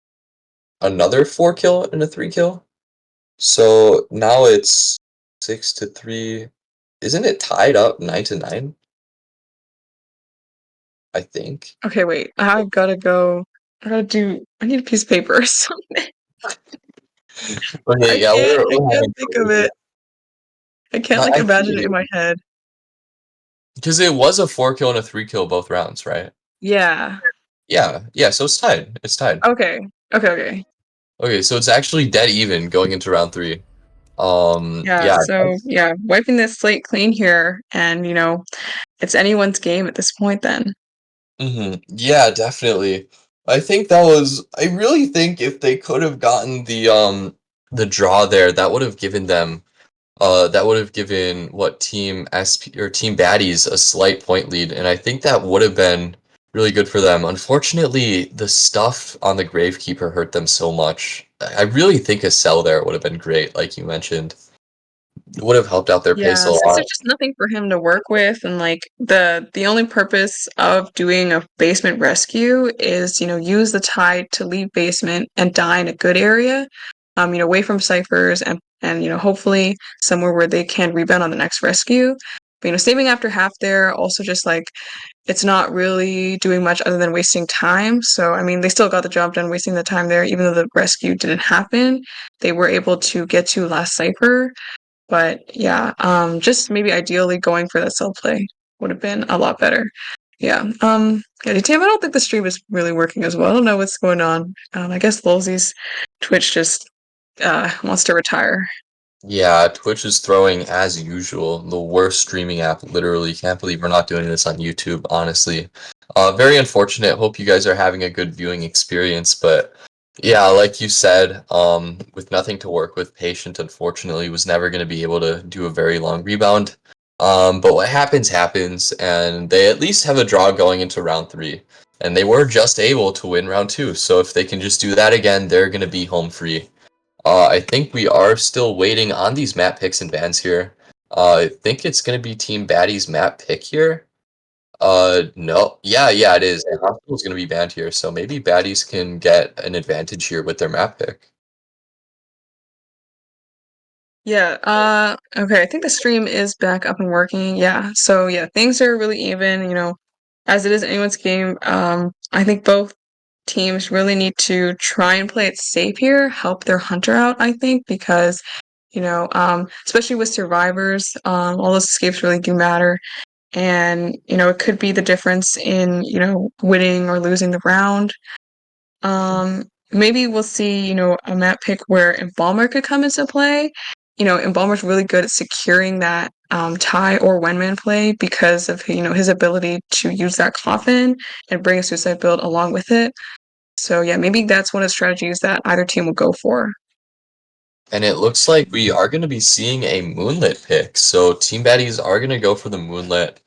another 4 kill and a 3 kill. So now it's 6-3. Isn't it tied up 9-9? I think. Okay, wait. I gotta go. I need a piece of paper or something. Okay, yeah, I we're can't having think trouble of here. it. I can't like I think imagine it in my head. because it was a 4 kill and a 3 kill both rounds, right? Yeah. Yeah, yeah, so it's tied. It's tied. Okay. Okay. Okay, so it's actually dead even going into round three. Yeah, Yeah, so that's yeah, wiping this slate clean here, and it's anyone's game at this point then. yeah, definitely. I really think if they could have gotten the draw there, that would have given what team SP or team baddies a slight point lead, and I think that would have been really good for them. Unfortunately, the stuff on the Gravekeeper hurt them so much. I really think a sell there would have been great, like you mentioned. It would have helped out their pace Yeah, a since lot. there's just nothing for him to work with, and like the only purpose of doing a basement rescue is, use the tide to leave basement and die in a good area, away from ciphers and hopefully somewhere where they can rebound on the next rescue. But saving after half there also just like it's not really doing much other than wasting time. So I mean, they still got the job done wasting the time there, even though the rescue didn't happen. They were able to get to last cipher. But yeah, just maybe ideally going for that cell play would have been a lot better. Yeah. Yeah, DTM, I don't think the stream is really working as well. I don't know what's going on. I guess Lolzy's Twitch just wants to retire. Yeah, Twitch is throwing as usual. The worst streaming app, literally. Can't believe we're not doing this on YouTube, honestly. Very unfortunate. Hope you guys are having a good viewing experience, but yeah, like you said, with nothing to work with, Patient unfortunately was never going to be able to do a very long rebound. But what happens, happens, and they at least have a draw going into round three. And they were just able to win round two, so if they can just do that again, they're going to be home free. I think we are still waiting on these map picks and bans here. I think it's going to be Team Batty's map pick here. No. Yeah, it is. The hospital's going to be banned here, so maybe Baddies can get an advantage here with their map pick. Yeah, okay, I think the stream is back up and working. Yeah, so yeah, things are really even, as it is anyone's game. I think both teams really need to try and play it safe here, help their hunter out, I think, because, especially with survivors, all those escapes really do matter. And, it could be the difference in, winning or losing the round. Maybe we'll see, a map pick where Embalmer could come into play. Embalmer's really good at securing that tie or Wenman play because of his ability to use that coffin and bring a suicide build along with it. So yeah, maybe that's one of the strategies that either team will go for. And it looks like we are going to be seeing a Moonlit pick. So Team Baddies are going to go for the Moonlit,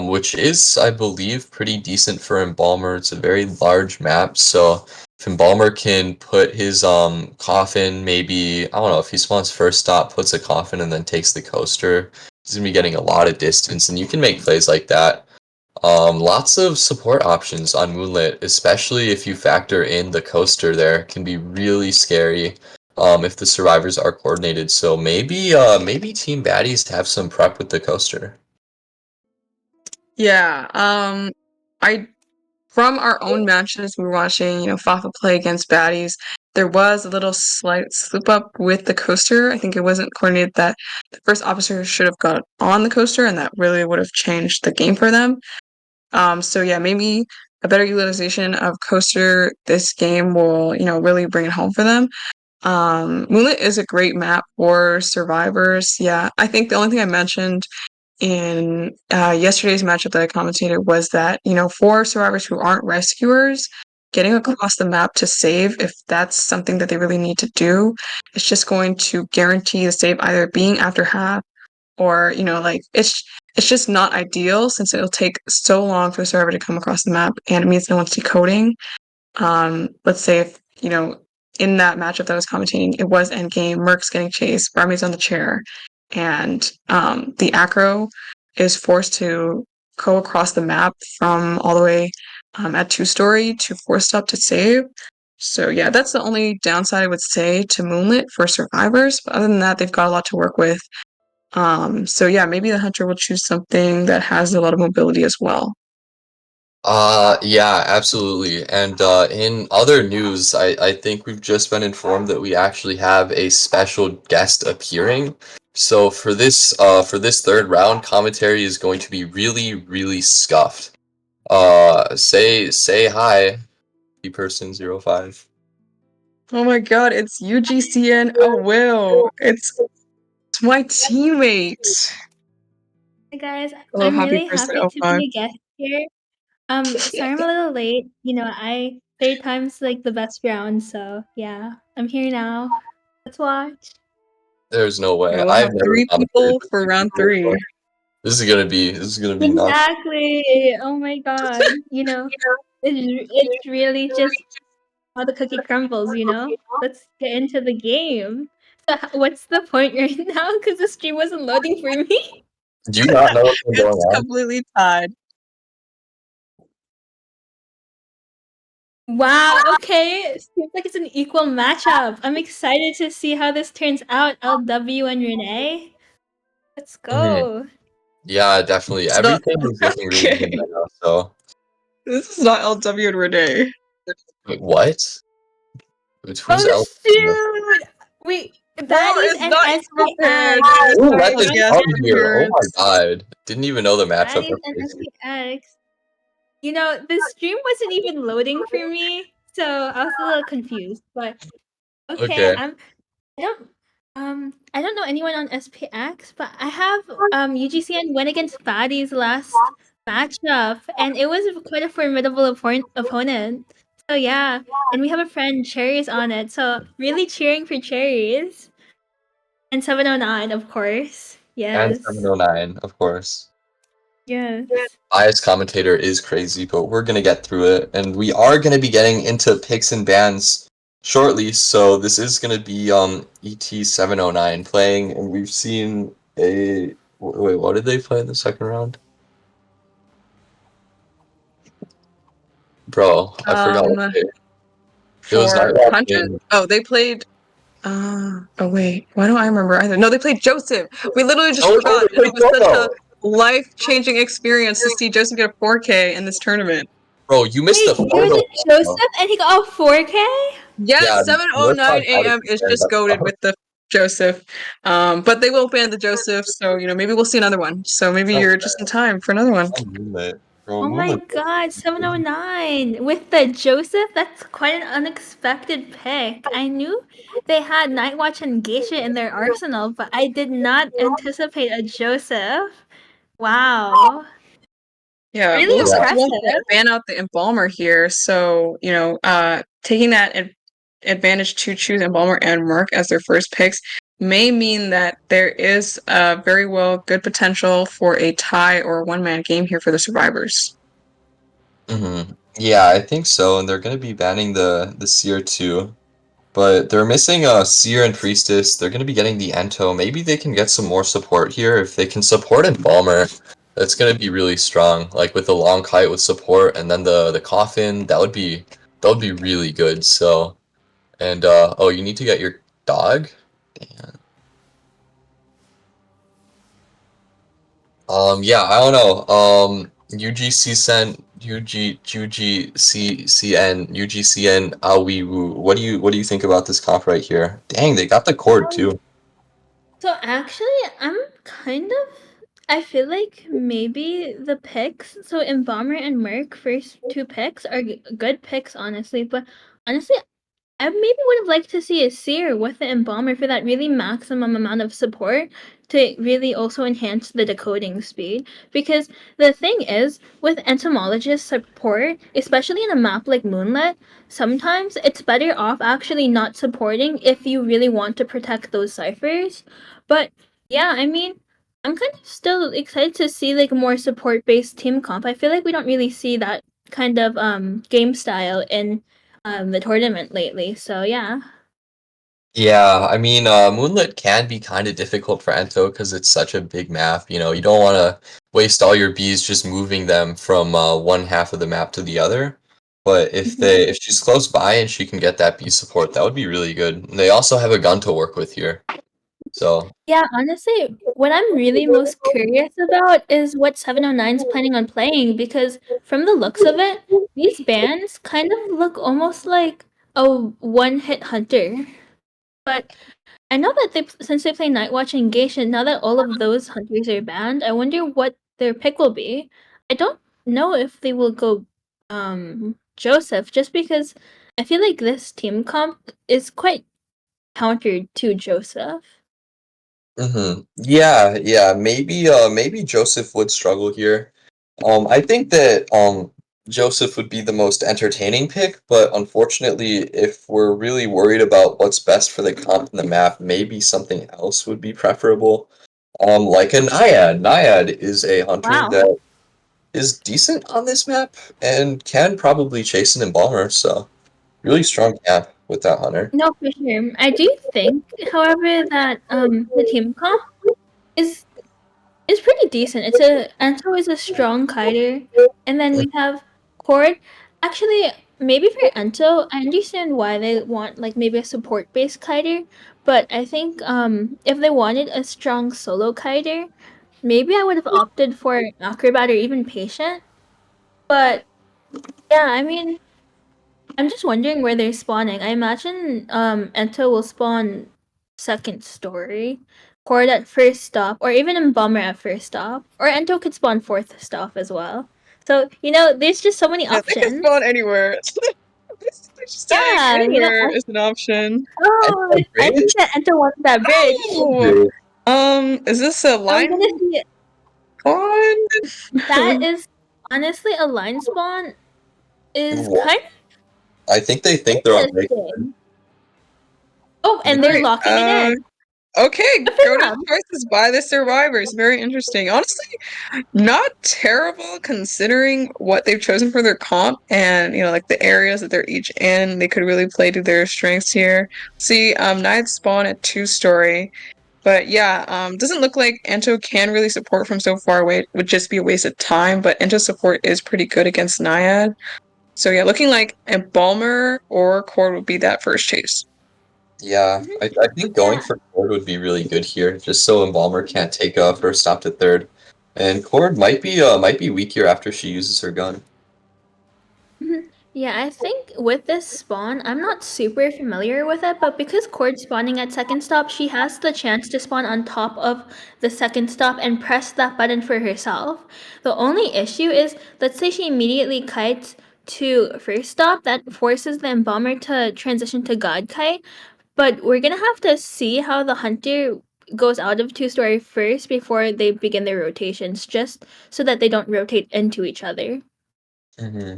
which is, I believe, pretty decent for Embalmer. It's a very large map, so if Embalmer can put his coffin, maybe, I don't know, if he spawns first stop, puts a coffin, and then takes the coaster, he's going to be getting a lot of distance, and you can make plays like that. Lots of support options on Moonlit, especially if you factor in the coaster there, can be really scary if the survivors are coordinated. So maybe Team Baddies have some prep with the coaster. Yeah, I from our own matches we were watching, Fafa play against baddies. There was a little slight slip up with the coaster. I think it wasn't coordinated that the first officer should have got on the coaster, and that really would have changed the game for them. So yeah, maybe a better utilization of coaster this game will, really bring it home for them. Moonlit is a great map for survivors. Yeah, I think the only thing I mentioned in yesterday's matchup that I commentated was that, for survivors who aren't rescuers, getting across the map to save, if that's something that they really need to do, it's just going to guarantee the save either being after half or, like it's just not ideal since it'll take so long for the survivor to come across the map and it means no one's decoding. Let's say if, in that matchup that I was commentating, it was endgame, Merc's getting chased, Barmai's on the chair, and the acro is forced to go across the map from all the way at two-story to four-stop to save. So yeah, that's the only downside I would say to Moonlit for survivors. But other than that, they've got a lot to work with. So yeah, maybe the hunter will choose something that has a lot of mobility as well. Yeah, absolutely. And in other news, I think we've just been informed that we actually have a special guest appearing. So for this third round, commentary is going to be really, really scuffed. Say hi, person 05. Oh my god, it's UGCN. Oh, Will. It's my teammate. Hey guys, Hello, I'm happy really person happy to 05. be a guest here. Sorry I'm a little late. I third time's like the best round, so yeah, I'm here now. Let's watch. There's no way. Yeah, we'll have I've never three commented people with for two round people before. three. This is gonna be nuts. Exactly. Oh my god. It's really just how the cookie crumbles. Let's get into the game. What's the point right now? Because the stream wasn't loading for me. Do you not know what's been going It's on? completely tied. Wow, okay. Seems like it's an equal matchup. I'm excited to see how this turns out, LW and Renee. Let's Mhm. go. Yeah, definitely. So Everything is looking really good okay, right now. So, this is not LW and Renee. wait, what? Who's Oh L? shoot! Wait, Bro, Baddies it's and not even a pig. SPX. It's Who our let this Round guest come here? Oh two. my appearance. god. Didn't even know the matchup Baddies was and crazy. SPX. You know, the stream wasn't even loading for me, so I was a little confused. But okay, Okay. I don't I don't know anyone on SPX, but I have UGCN went against Baddies last matchup, and it was quite a formidable opponent. So yeah, and we have a friend Cherries on it, so really cheering for Cherries and 709, of course. And Yes, 709, of course. yes. Bias commentator is crazy, but we're gonna get through it. And we are gonna be getting into picks and bans shortly, so this is gonna be ET709 playing, and we've seen a wait, what did they play in the second round? Bro, I forgot what Um, it was for Nightwatch Hunter. in Oh, they played. Oh wait, why don't I remember either? No, they played Joseph. We literally just oh, forgot, they and played it was such a Proto! life-changing experience to see Joseph get a 4K in this tournament. Bro, you missed the Wait, it was photo. a Joseph and he got a 4K? Yes, Yeah, let's 7:09 not try to a.m. is compare just that goaded stuff. with the Joseph. But they will ban the Joseph, so maybe we'll see another one. So maybe So you're just in time for another one. Moonlit. Bro, Oh my Moonlit. god, 709 with the Joseph. That's quite an unexpected pick. I knew they had Nightwatch and Geisha in their arsenal, but I did not anticipate a Joseph. Wow. Yeah, it Really looks like Yeah. they won't impressive. ban out the embalmer here. So, taking that advantage to choose embalmer and Merc as their first picks may mean that there is very well good potential for a tie or a one-man game here for the survivors. Yeah, I think so, and they're gonna be banning the Seer too. But they're missing a Seer and Priestess. They're gonna be getting the Ento. Maybe they can get some more support here. If they can support Embalmer, that's gonna be really strong. Like with the long kite with support and then the coffin, that would be really good. So and oh, you need to get your dog? Damn. Yeah, I don't know. UGC sent UGCN Awiwu. What do you think about this comp right here? Dang, they got the chord Um, too. so actually, I'm kind of. I feel like maybe the picks, so Embalmer and Merc, first two picks, are good picks, honestly. But honestly, I maybe would have liked to see a seer with the embalmer for that really maximum amount of support to really also enhance the decoding speed. Because the thing is, with entomologist support, especially in a map like Moonlit, sometimes it's better off actually not supporting if you really want to protect those ciphers. But yeah, I mean, I'm kind of still excited to see like more support based team comp. I feel like we don't really see that kind of game style in the tournament lately. So yeah. Yeah, I mean, Moonlit can be kind of difficult for Ento because it's such a big map. You know, you don't want to waste all your bees just moving them from one half of the map to the other. But Mhm. if she's close by and she can get that bee support, that would be really good. And they also have a gun to work with here. So, Yeah, honestly, what I'm really most curious about is what 709's planning on playing because from the looks of it, these bands kind of look almost like a one-hit hunter. But I know that since they play Nightwatch and Geisha, now that all of those hunters are banned, I wonder what their pick will be. I don't know if they will go Joseph just because I feel like this team comp is quite countered to Joseph. yeah, maybe Joseph would struggle here. I think that Joseph would be the most entertaining pick, but unfortunately, if we're really worried about what's best for the comp and the map, maybe something else would be preferable. Like a Naiad. Naiad is a hunter Wow. that is decent on this map and can probably chase an embalmer, so really strong cap. with that hunter. No, for sure. I do think, however, that the team comp is pretty decent. Ento is a strong kiter, and then we have Cord. Actually, maybe for Ento, I understand why they want like maybe a support based kiter, but I think if they wanted a strong solo kiter, maybe I would have opted for Acrobat or even Patient. But yeah, I mean, I'm just wondering where they're spawning. I imagine Ento will spawn second story, Cord at first stop, or even Bomber at first stop. Or Ento could spawn fourth stop as well. So, there's just so many Yeah, they can options. spawn anywhere. They're just saying Yeah, anywhere is an option. oh, I think that Ento wants that bridge. Oh, is this a Are we line gonna see it? That spawn? is honestly a line spawn is What? kind of I think they think they're on base. interesting. Oh, and they're Right, locking it in. okay, Good for go to them. choices by the survivors. Very interesting. Honestly, not terrible considering what they've chosen for their comp and like the areas that they're each in. They could really play to their strengths here. See, Knights spawn at 2-story. But yeah, doesn't look like Ento can really support from so far away. It would just be a waste of time, but Ento support is pretty good against Naiad. So yeah, looking like a Balmer or Cord would be that first chase. Yeah, Mhm. I think going Yeah. for Cord would be really good here, just so Embalmer can't take first stop to third. And Cord might be weak here after she uses her gun. Mhm. Yeah, I think with this spawn, I'm not super familiar with it, but because Cord spawning at second stop, she has the chance to spawn on top of the second stop and press that button for herself. The only issue is, let's say she immediately kites to first stop, that forces the Embalmer to transition to God Kite, but we're gonna have to see how the Hunter goes out of 2-story first before they begin their rotations, just so that they don't rotate into each other. Hmm.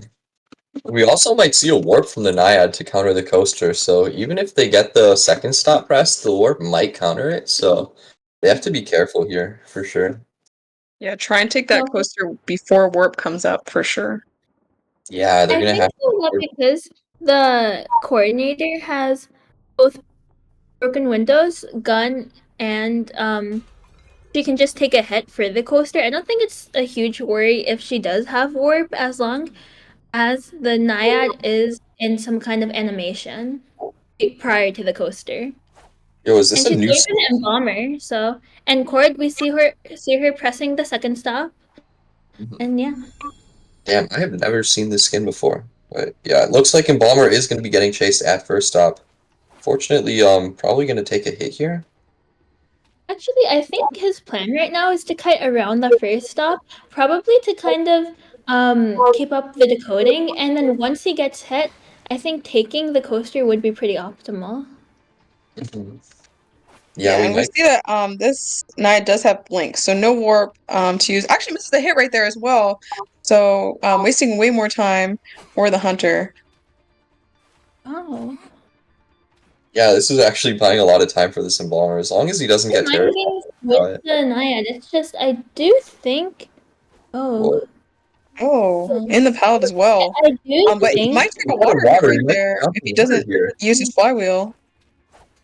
We also might see a warp from the Naiad to counter the coaster, so even if they get the second stop press, the warp might counter it, so they have to be careful here, for sure. Yeah, try and take that No. coaster before warp comes up for sure. Yeah, they're I gonna think have so that to. because the coordinator has both broken windows, gun, and she can just take a hit for the coaster. I don't think it's a huge worry if she does have warp as long as the Naiad is in some kind of animation prior to the coaster. Yo, is this And a she's new even skin? an Embalmer, so and Cord we see her pressing the second stop. Mhm. And yeah. Damn, I have never seen this skin before. But yeah, it looks like Embalmer is gonna be getting chased at first stop. Fortunately, probably gonna take a hit here. Actually, I think his plan right now is to kite around the first stop, probably to kind of keep up the decoding, and then once he gets hit, I think taking the coaster would be pretty optimal. Mhm. Yeah, Yeah, we and we might. see that this knight does have blink, so no warp to use. Actually misses the hit right there as well. So wasting way more time for the hunter. Oh. Yeah, this is actually buying a lot of time for this Embalmer. As long as he doesn't get Mind terrorized games by with it. the Naiad, it's just I do think oh, Whoa. Oh, um, in the pallet as well. I do But he think might take a Instead of water hit water, right he might there jump if he in water doesn't here. use his flywheel.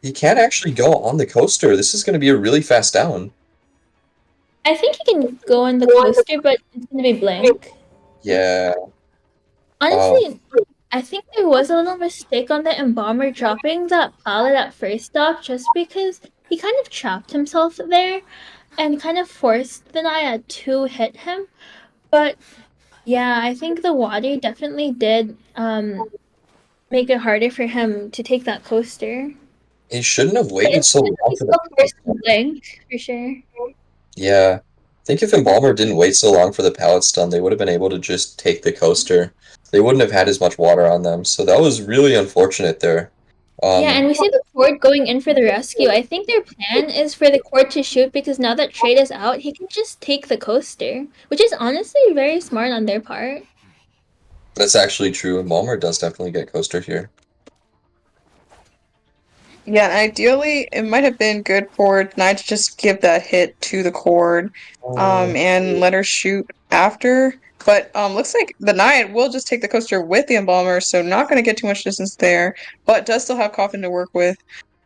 He can't actually go on the coaster. This is gonna be a really fast down. I think he can go on the coaster, but it's gonna be blank. Yeah. Oh, Honestly, I think there was a little mistake on the embalmer dropping that pallet at first stop just because he kind of trapped himself there and kind of forced the Naiad to hit him. But yeah, I think the water definitely did make it harder for him to take that coaster. he shouldn't have But waited it's so long definitely for the still forced to blink for sure. Yeah. I think if Embalmer didn't wait so long for the pallet stun, they would have been able to just take the coaster. They wouldn't have had as much water on them, so that was really unfortunate there. Yeah, and we see the court going in for the rescue. I think their plan is for the court to shoot because now that Trade is out, he can just take the coaster, which is honestly very smart on their part. That's actually true. Embalmer does definitely get coaster here. Yeah, and ideally it might have been good for Knight to just give that hit to the cord, Oh. and let her shoot after. But looks like the Naiad will just take the coaster with the Embalmer, so not going to get too much distance there, but does still have Coffin to work with.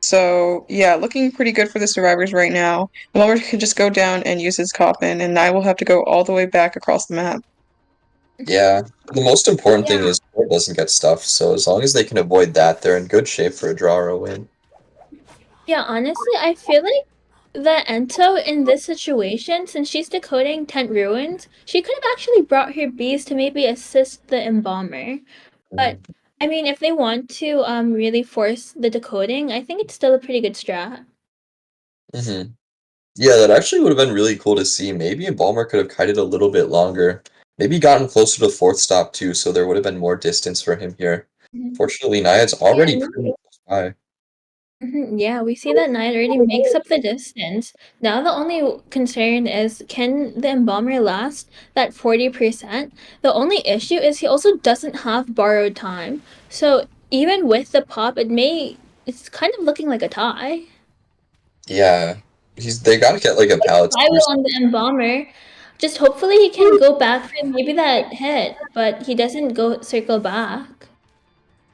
So yeah, looking pretty good for the survivors right now. Embalmer can just go down and use his Coffin, and Nai will have to go all the way back across the map. Yeah, the most important thing Yeah. is Ford doesn't get stuffed, so as long as they can avoid that, they're in good shape for a draw or a win. Yeah, honestly, I feel like the Ento in this situation, since she's decoding Tent Ruins, she could have actually brought her bees to maybe assist the Embalmer. But I mean, if they want to really force the decoding, I think it's still a pretty good strat. Mm-hmm. Yeah, that actually would have been really cool to see. Maybe Balmer could have kited a little bit longer. Maybe gotten closer to the fourth stop too, so there would have been more distance for him here. Mhm. Fortunately, Naiad's Yeah, already pretty close by. yeah, we see that Knight already makes up the distance. Now the only concern is can the Embalmer last that 40%? The only issue is he also doesn't have borrowed time. So even with the pop, it's kind of looking like a tie. Yeah, they gotta get like a pallet I or will on the Embalmer. Just hopefully he can go back for maybe that hit, but he doesn't go circle back.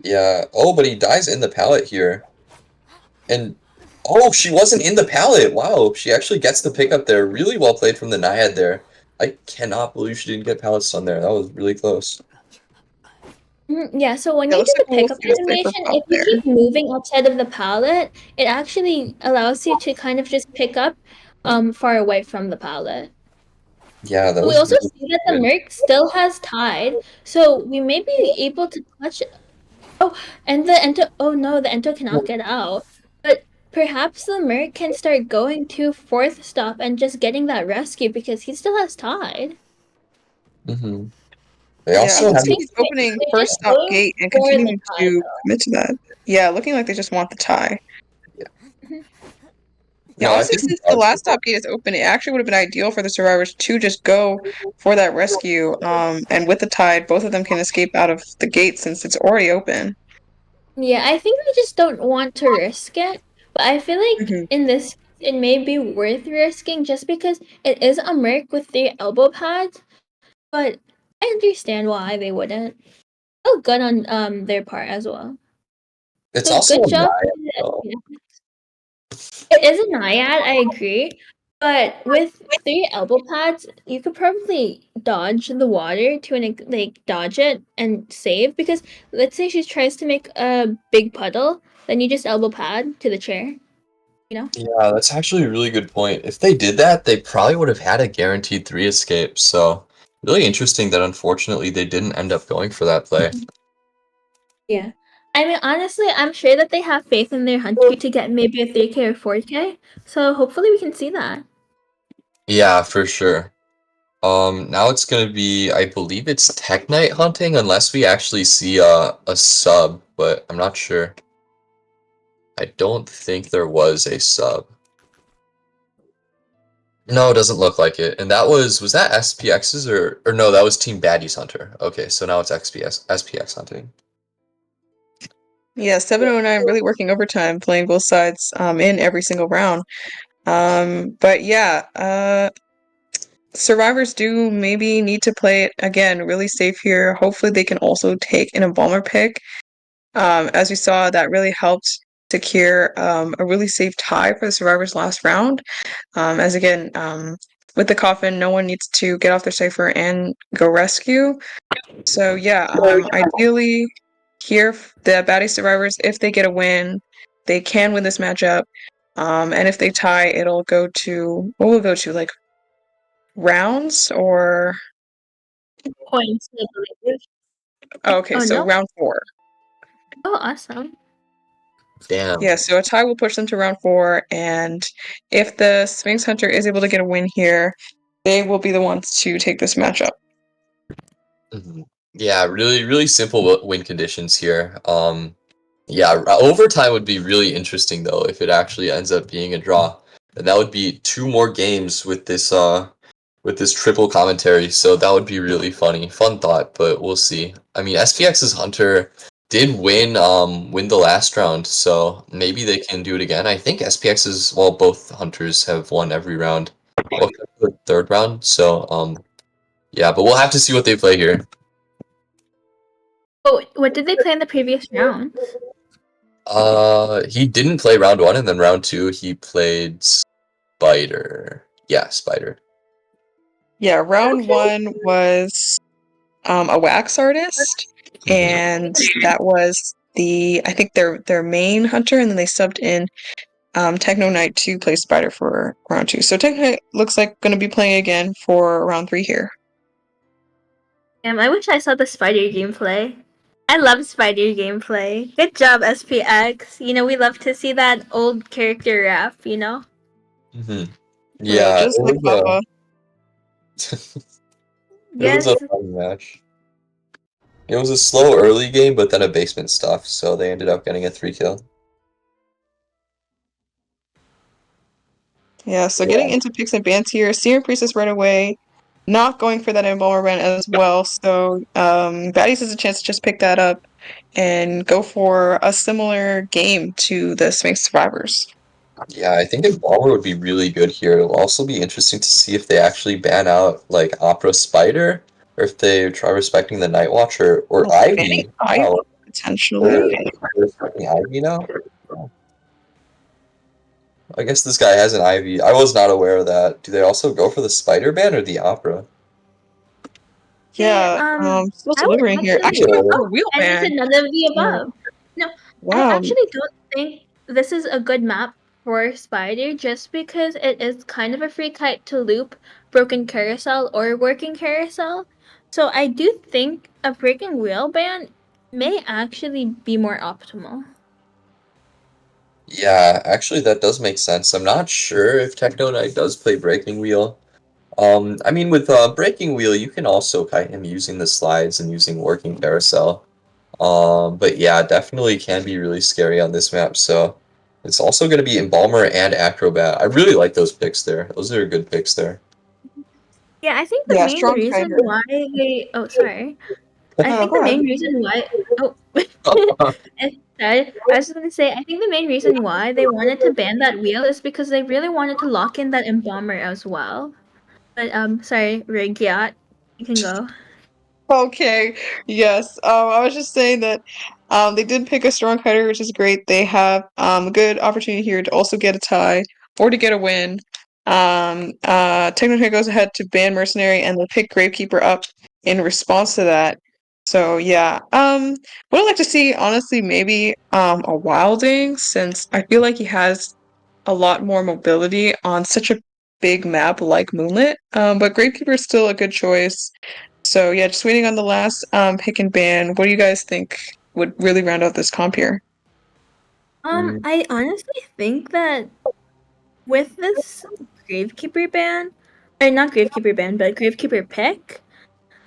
Yeah. Oh, but he dies in the pallet here. And oh, she wasn't in the pallet. Wow, she actually gets the pickup there. Really well played from the Naiad there. I cannot believe she didn't get pallet stun there. That was really close. Yeah, so when It you looks do like the we'll pickup see a safer animation, pop if you there. keep moving outside of the palette, it actually allows you to kind of just pick up far away from the palette. Yeah, that We was also really see that the good. Merc still has Tide, so we may be able to clutch. Oh, and the Ento. Oh no, the Ento cannot get out. But perhaps the Merc can start going to fourth stop and just getting that rescue because he still has Tide. Mm-hmm. They Yeah, also it I looks have like think he's opening they're first just stop going gate and for the continuing Tide to though. commit to that. Yeah, looking like they just want the tie. Mhm. Yeah, no, I honestly, think he since the does. last stop gate is open, it actually would have been ideal for the survivors to just go for that rescue. And with the tide, both of them can escape out of the gate since it's already open. Yeah, I think they just don't want to risk it. But I feel like Hmm. in this case, it may be worth risking just because it is a merc with the elbow pads. But I understand why they wouldn't. Oh, good on their part as well. It's So also good a job. Naiad, though. It is a naiad, I agree. But with three elbow pads, you could probably dodge the water to like dodge it and save because let's say she tries to make a big puddle, then you just elbow pad to the chair, you know? Yeah, that's actually a really good point. If they did that, they probably would have had a guaranteed three escape. So really interesting that unfortunately they didn't end up going for that play. Yeah. I mean, honestly, I'm sure that they have faith in their hunter to get maybe a 3K or 4K. So hopefully we can see that. Yeah, for sure. Now it's gonna be, I believe it's Tech Night hunting, unless we actually see a sub, but I'm not sure. I don't think there was a sub. No, it doesn't look like it. And was that SPX's or no, that was Team Baddies Hunter. Okay, so now it's SPX hunting. Yeah, 709 really working overtime, playing both sides in every single round. But yeah, survivors do maybe need to play it again really safe here. Hopefully they can also take an embalmer pick. As we saw, that really helped secure a really safe tie for the survivors last round. As again, with the coffin, no one needs to get off their cipher and go rescue. So yeah, ideally here the baddie survivors, if they get a win, they can win this matchup. And if they tie, it'll go to what will it go to, like rounds or Points, I believe. oh, okay, Oh so no. round four. Oh, awesome. Damn. Yeah, so a tie will push them to round four, and if the Sphinx Hunter is able to get a win here, they will be the ones to take this matchup. Mhm. Yeah, really, really simple win conditions here. Yeah, overtime would be really interesting though if it actually ends up being a draw. And that would be two more games with this triple commentary, so that would be really funny. Fun thought, but we'll see. I mean, SPX's Hunter did win the last round, so maybe they can do it again. I think SPX's both Hunters have won every round. Well, except for the third round, so Yeah, but we'll have to see what they play here. Oh, what did they play in the previous rounds? He didn't play round 1, and then round 2 he played Spider. Yeah, Spider. Yeah, round Okay. 1 was a wax artist, and that was I think their main hunter, and then they subbed in Techno Knight to play Spider for round 2. So Techno Knight looks like going to be playing again for round 3 here. I wish I saw the Spider gameplay. I love Spider gameplay. Good job, SPX. You know, we love to see that old character rap, you know? Mm-hmm. Right, Yeah, just like Papa. it was a Yes. fun match. It was a slow early game, but then a basement stuff, so they ended up getting a 3 kill. Yeah, so getting Yeah. into picks and bans here, Serum Priestess right away, not going for that Embalmer ban as well. So Baddies has a chance to just pick that up and go for a similar game to the Sphinx Survivors. Yeah, I think Embalmer would be really good here. It'll also be interesting to see if they actually ban out like Opera Spider, or if they try respecting the Night Watcher or Banning Ivy. Ivy, Wow, they're potentially. respecting Ivy now. I guess this guy has an Ivy. I was not aware of that. Do they also go for the Spider ban or the Opera? See, Yeah, still I would delivering here. actually Actually, went Yeah. for oh, a wheel and ban. it's none of the So, above. No, I wow. actually don't think this is a good map for Spider just because it is kind of a free kite to loop broken carousel or working carousel. So I do think a breaking wheel ban may actually be more optimal. Yeah, actually that does make sense. I'm not sure if Techno Knight does play Breaking Wheel. I mean with Breaking Wheel you can also kite him using the slides and using working carousel. But yeah, definitely can be really scary on this map, so it's also going to be Embalmer and Acrobat. I really like those picks there. Those are good picks there. Yeah, I think the Yeah, main strong reason fighter. why they oh sorry. I No, think go the ahead. main reason why oh I was just gonna say I think the main reason why they wanted to ban that wheel is because they really wanted to lock in that embomber as well. But sorry, Rigyat, you can go. Okay, yes. I was just saying that they did pick a strong cutter, which is great. They have a good opportunity here to also get a tie or to get a win. Technically goes ahead to ban Mercenary and they pick Gravekeeper up in response to that. So yeah, would I like to see honestly maybe a Wilding since I feel like he has a lot more mobility on such a big map like Moonlit. But Gravekeeper is still a good choice. So yeah, just waiting on the last pick and ban. What do you guys think would really round out this comp here? Mm, I honestly think that with this Gravekeeper ban, or not Gravekeeper ban, but Gravekeeper pick,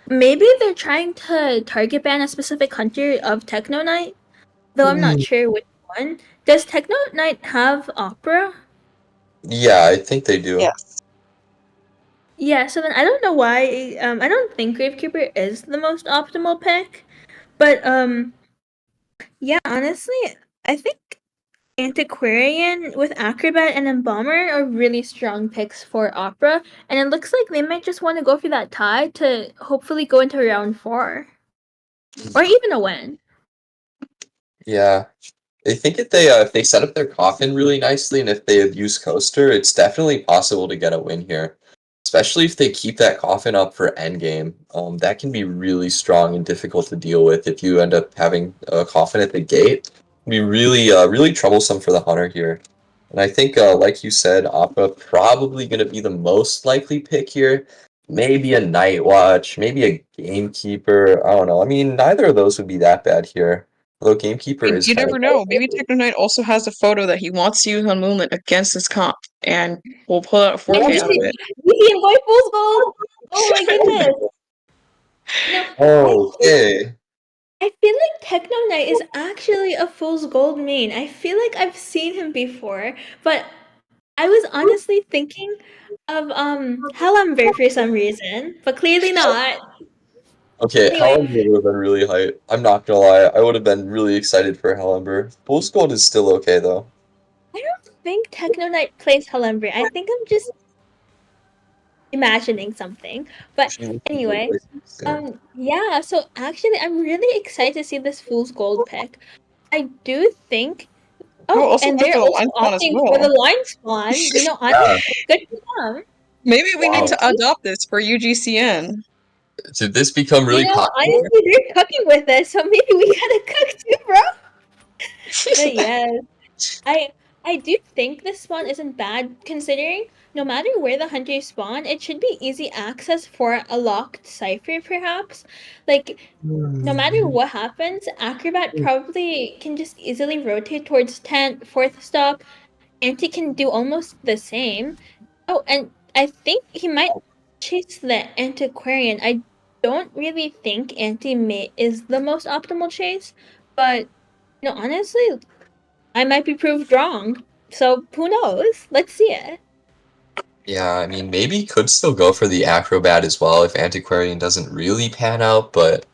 maybe they're trying to target ban a specific hunter of Techno Knight, though I'm not mm, sure which one. Does Techno Knight have Opera? yeah, I think they do. Yes. Yeah, so then I don't know why. I don't think Gravekeeper is the most optimal pick, but yeah, honestly, I think Antiquarian with Acrobat and Embalmer are really strong picks for Opera, and it looks like they might just want to go for that tie to hopefully go into round 4 or even a win. Yeah. I think if they set up their coffin really nicely and if they use Coaster, it's definitely possible to get a win here. Especially if they keep that coffin up for endgame. That can be really strong and difficult to deal with if you end up having a coffin at the gate. It'd be really, really troublesome for the hunter here. And I think, like you said, Appa probably going to be the most likely pick here. Maybe a Night Watch, maybe a Gamekeeper. I don't know. I mean, neither of those would be that bad here. Although Gamekeeper And is you kind never of know. Maybe Techno Knight also has a photo that he wants to use on Moonlit against his comp, and we'll pull out a Yeah, 4K out of it. we see him going full gold. Oh my goodness! No, okay. I feel like Techno Knight is actually a fool's gold main. I feel like I've seen him before, but I was honestly thinking of Helumber for some reason, but clearly not. Okay, Anyway, Hallenberg would have been really hype. I'm not gonna lie, I would have been really excited for Hallenberg. Fool's Gold is still okay though. I don't think Techno Knight plays Helumber. I think I'm just imagining something. But She looks into anyway, replacements, yeah. yeah, so actually I'm really excited to see this Fool's Gold pick. I do think Oh, oh, also and good they're for the also line spawn as opting for the well. line spawn. Yeah, Honestly, good for them. Maybe we need wow. to adopt this for UGCN. Did this become really popular? Honestly, they're cooking with us, so maybe we gotta cook too, bro. But yes, I I do think this spawn isn't bad considering no matter where the hunters spawn, it should be easy access for a locked cipher perhaps. Like no matter what happens, Acrobat probably can just easily rotate towards 10th, 4th stop. Anti can do almost the same. Oh, and I think he might chase the Antiquarian. I don't really think Anti may is the most optimal chase, but honestly, I might be proved wrong. So who knows? Let's see it. Yeah, I mean, maybe could still go for the Acrobat as well if Antiquarian doesn't really pan out, but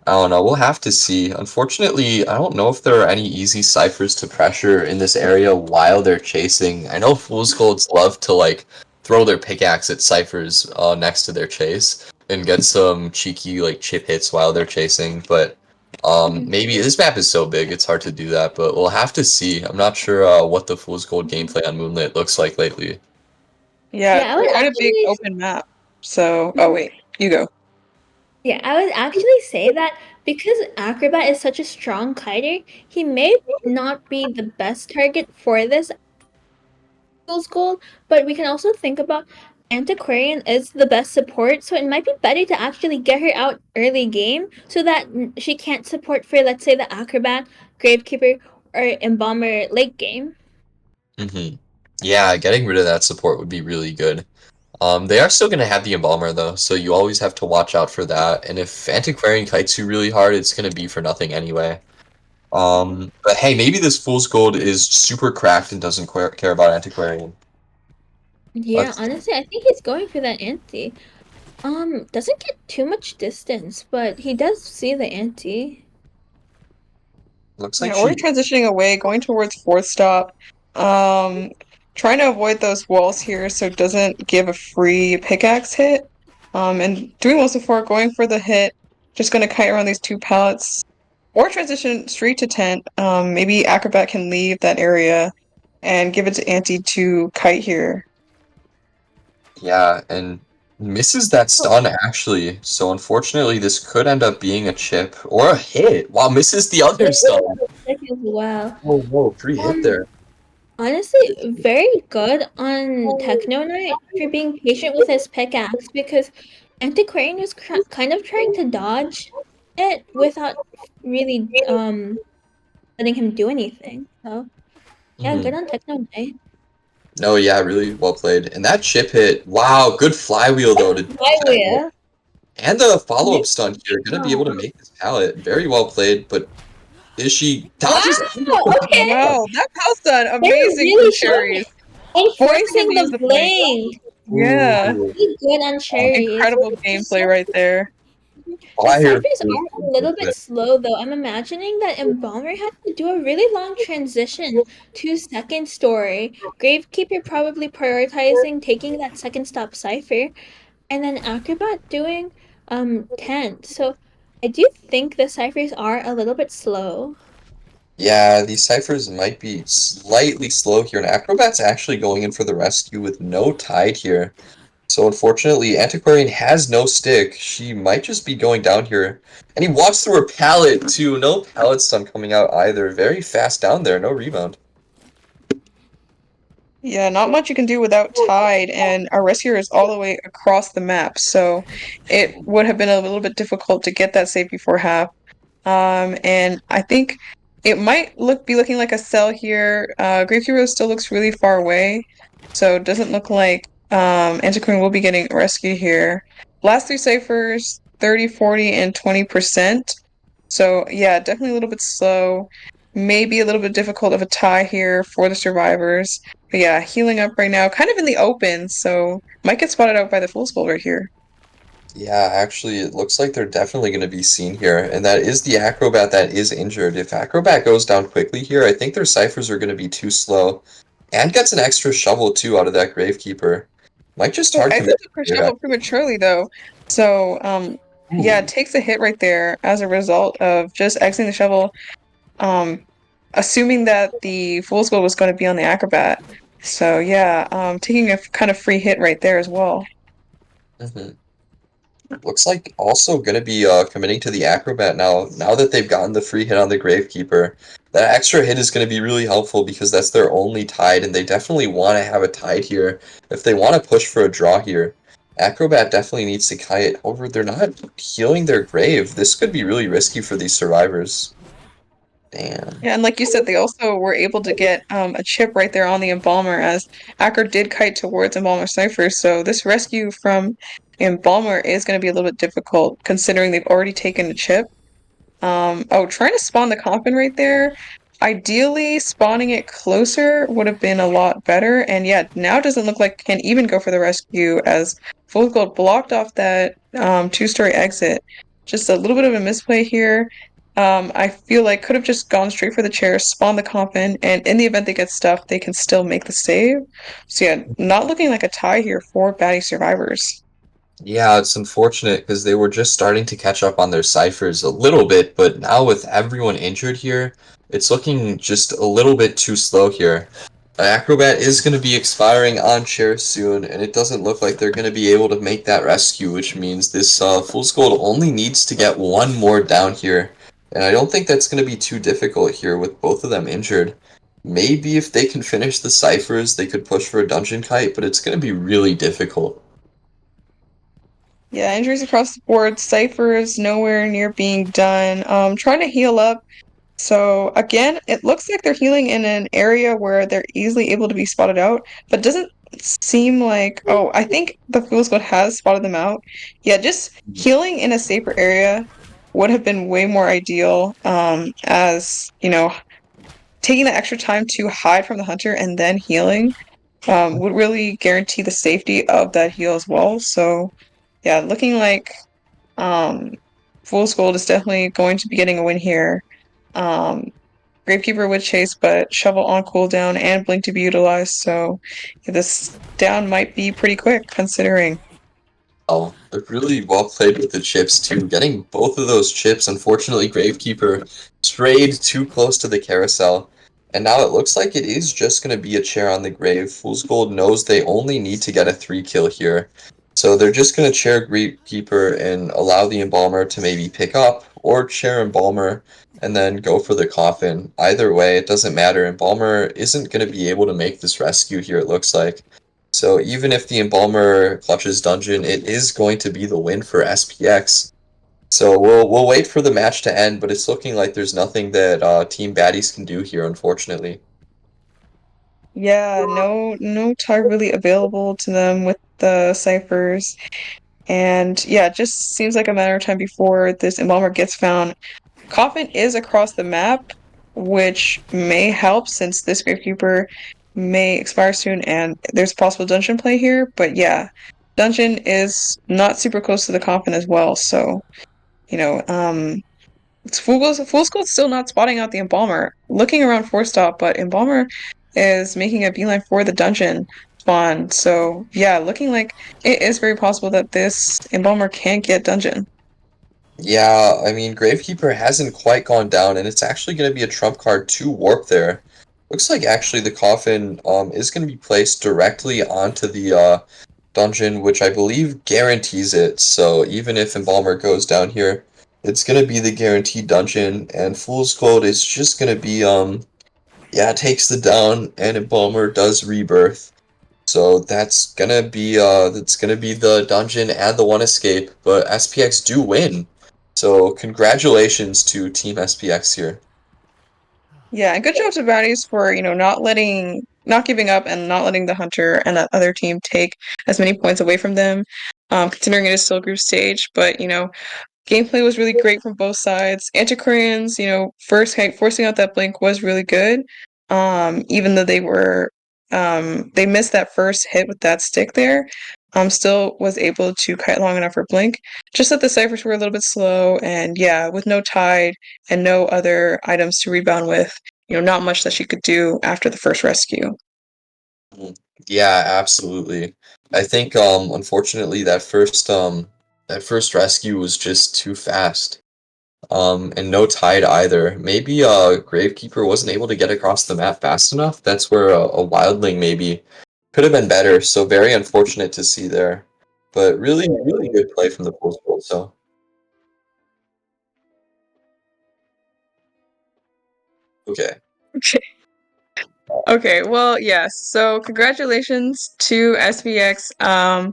I don't know. We'll have to see. Unfortunately, I don't know if there are any easy ciphers to pressure in this area while they're chasing. I know Fool's Golds love to like throw their pickaxe at ciphers next to their chase and get some cheeky like chip hits while they're chasing, but Mhm. maybe this map is so big it's hard to do that, but we'll have to see. I'm not sure what the Fool's Gold gameplay on Moonlit looks like lately. Yeah, Yeah, it's I would quite a big actually. open map. So, oh Mhm. wait, you go. Yeah, I would actually say that because Acrobat is such a strong kiter, he may not be the best target for this Fool's Gold, but we can also think about Antiquarian is the best support, so it might be better to actually get her out early game so that she can't support for, let's say, the Acrobat, Gravekeeper, or Embalmer late game. hmm Yeah, getting rid of that support would be really good. They are still going to have the Embalmer though, so you always have to watch out for that. And if Antiquarian kites you really hard, it's going to be for nothing anyway. But hey, maybe this Fool's Gold is super cracked and doesn't care about Antiquarian. Yeah, Let's honestly, I think he's going for that anti. Doesn't get too much distance, but he does see the anti. looks like Yeah, we're she. transitioning away, going towards fourth stop. Um, Trying to avoid those walls here so it doesn't give a free pickaxe hit. And doing well so far, going for the hit. Just gonna kite around these two pallets. Or transition straight to tent. Maybe Acrobat can leave that area and give it to Auntie to kite here. Yeah, and misses that stun actually. So unfortunately, this could end up being a chip or a hit. Wow, misses the other stun. As well. Oh no, free hit Um, there. Honestly, very good on Techno Knight for being patient with his pickaxe because Antiquarian was kind of trying to dodge it without really letting him do anything. So yeah, good Mhm. on Techno Knight. No, yeah, really well played. And that chip hit, wow, good flywheel though to do Why that hit. will? And the follow-up Nice stun here, gonna be able to job. make this pallet. Very well played, but is she dodges under Wow, the okay. Wow, that pal done They're amazing from really Cherries, showing forcing him enforcing to use the the blink. blink. Yeah, Ooh, Really good on cherries. incredible gameplay right there. The fire. ciphers are a little bit slow though. I'm imagining that Embalmer had to do a really long transition to second story. Gravekeeper probably prioritizing taking that second stop cipher, and then Acrobat doing 10th. So I do think the ciphers are a little bit slow. Yeah, these ciphers might be slightly slow here, and Acrobat's actually going in for the rescue with no tide here. So unfortunately, Antiquarian has no stick. She might just be going down here. And he walks through her pallet too. No pallet stun coming out either. Very fast down there, no rebound. Yeah, not much you can do without Tide, and our rescuer is all the way across the map, so it would have been a little bit difficult to get that save before half. And I think it might be looking like a sell here. Grave Hero still looks really far away, so it doesn't look like Antiquarian will be getting rescued here. Last three ciphers, 30, 40, and 20%. So yeah, definitely a little bit slow. Maybe a little bit difficult of a tie here for the survivors. But yeah, healing up right now, kind of in the open, so might get spotted out by the Fool's Gold right here. Yeah, actually, it looks like they're definitely going to be seen here. And that is the Acrobat that is injured. If Acrobat goes down quickly here, I think their ciphers are going to be too slow. And gets an extra shovel too out of that Gravekeeper. Might just Oh, hard exits commitment the here. shovel prematurely though. So, yeah, it Ooh. takes a hit right there as a result of just exiting the shovel, um, assuming that the fool's gold was going to be on the acrobat. So yeah, taking a kind of free hit right there as well. Mhm. Looks like also going to be committing to the Acrobat now. Now that they've gotten the free hit on the Gravekeeper, that extra hit is going to be really helpful because that's their only tide, and they definitely want to have a tide here if they want to push for a draw here. Acrobat definitely needs to kite. However, they're not healing their grave. This could be really risky for these survivors. Damn. Yeah, and like you said, they also were able to get a chip right there on the embalmer as Acker did kite towards Embalmer Cypher. So this rescue from Embalmer is going to be a little bit difficult considering they've already taken a chip. Oh, trying to spawn the coffin right there. Ideally, spawning it closer would have been a lot better. And yeah, now it doesn't look like can even go for the rescue as Full Gold blocked off that two-story exit. Just a little bit of a misplay here. I feel like could have just gone straight for the chair, spawned the coffin, and in the event they get stuffed, they can still make the save. So yeah, not looking like a tie here for baddie survivors. Yeah, it's unfortunate because they were just starting to catch up on their ciphers a little bit, but now with everyone injured here, it's looking just a little bit too slow here. Acrobat is going to be expiring on chair soon, and it doesn't look like they're going to be able to make that rescue, which means this Fool's Gold only needs to get one more down here. And I don't think that's going to be too difficult here with both of them injured. Maybe if they can finish the ciphers, they could push for a dungeon kite, but it's going to be really difficult. Yeah, injuries across the board. Cypher's nowhere near being done. Trying to heal up. So again, it looks like they're healing in an area where they're easily able to be spotted out, but doesn't seem like, oh, I think the Fool's Gold has spotted them out. Yeah, just healing in a safer area would have been way more ideal. As you know, taking the extra time to hide from the hunter and then healing would really guarantee the safety of that heal as well. So yeah, looking like um, Fool's Gold is definitely going to be getting a win here. Um, Gravekeeper would chase, but Shovel on cooldown and Blink to be utilized, so yeah, this down might be pretty quick considering. Oh, they're really well played with the chips too. Getting both of those chips, unfortunately, Gravekeeper strayed too close to the carousel. And now it looks like it is just going to be a chair on the grave. Fool's Gold knows they only need to get a 3 kill here. So they're just going to chair Gravekeeper and allow the Embalmer to maybe pick up, or chair Embalmer and then go for the coffin. Either way, it doesn't matter. Embalmer isn't going to be able to make this rescue here, it looks like. So even if the Embalmer clutches Dungeon, it is going to be the win for SPX. So we'll wait for the match to end, but it's looking like there's nothing that Team Baddies can do here, unfortunately. Yeah, no tug really available to them with the ciphers. And yeah, it just seems like a matter of time before this embalmer gets found. Coffin is across the map, which may help since this Gravekeeper may expire soon and there's possible dungeon play here. But yeah, dungeon is not super close to the coffin as well, so you know, it's Fool's Gold's still not spotting out the Embalmer. Looking around for stop, but Embalmer is making a beeline for the dungeon spawn. So yeah, looking like it is very possible that this Embalmer can get dungeon. Yeah, I mean, Gravekeeper hasn't quite gone down, and it's actually going to be a trump card to warp there. Looks like actually the coffin is going to be placed directly onto the dungeon, which I believe guarantees it. So even if Embalmer goes down here, it's going to be the guaranteed dungeon, and Fool's Gold is just going to be yeah, takes the down, and Embalmer does rebirth. So that's gonna be the dungeon and the one escape, but SPX do win. So congratulations to Team SPX here. Yeah, and good job to baddies for, not giving up and not letting the hunter and that other team take as many points away from them. Considering it is still group stage, but gameplay was really great from both sides. Antiquarians, forcing out that blink was really good. Even though they missed that first hit with that stick there, still was able to kite long enough for blink. Just that the ciphers were a little bit slow, and yeah, with no tide and no other items to rebound with, not much that she could do after the first rescue. Yeah, absolutely. I think unfortunately that first rescue was just too fast. And no tide either. Maybe Gravekeeper wasn't able to get across the map fast enough. That's where a wildling maybe could have been better. So very unfortunate to see there. But really, really good play from the post goal. So okay. Okay. Okay, well, yes. So congratulations to SPX.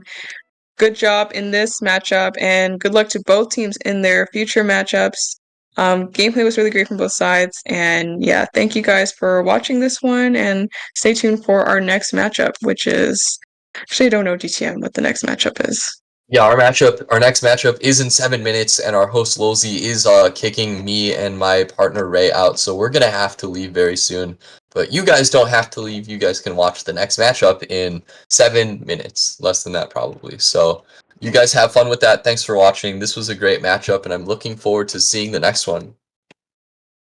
Good job in this matchup, and good luck to both teams in their future matchups. Gameplay was really great from both sides, and yeah, thank you guys for watching this one, and stay tuned for our next matchup, which is actually I don't know DTM what the next matchup is. Yeah, our next matchup is in 7 minutes, and our host Lolzy is kicking me and my partner Ray out, so we're gonna have to leave very soon. But you guys don't have to leave. You guys can watch the next matchup in 7 minutes, less than that probably. So you guys have fun with that. Thanks for watching. This was a great matchup, and I'm looking forward to seeing the next one.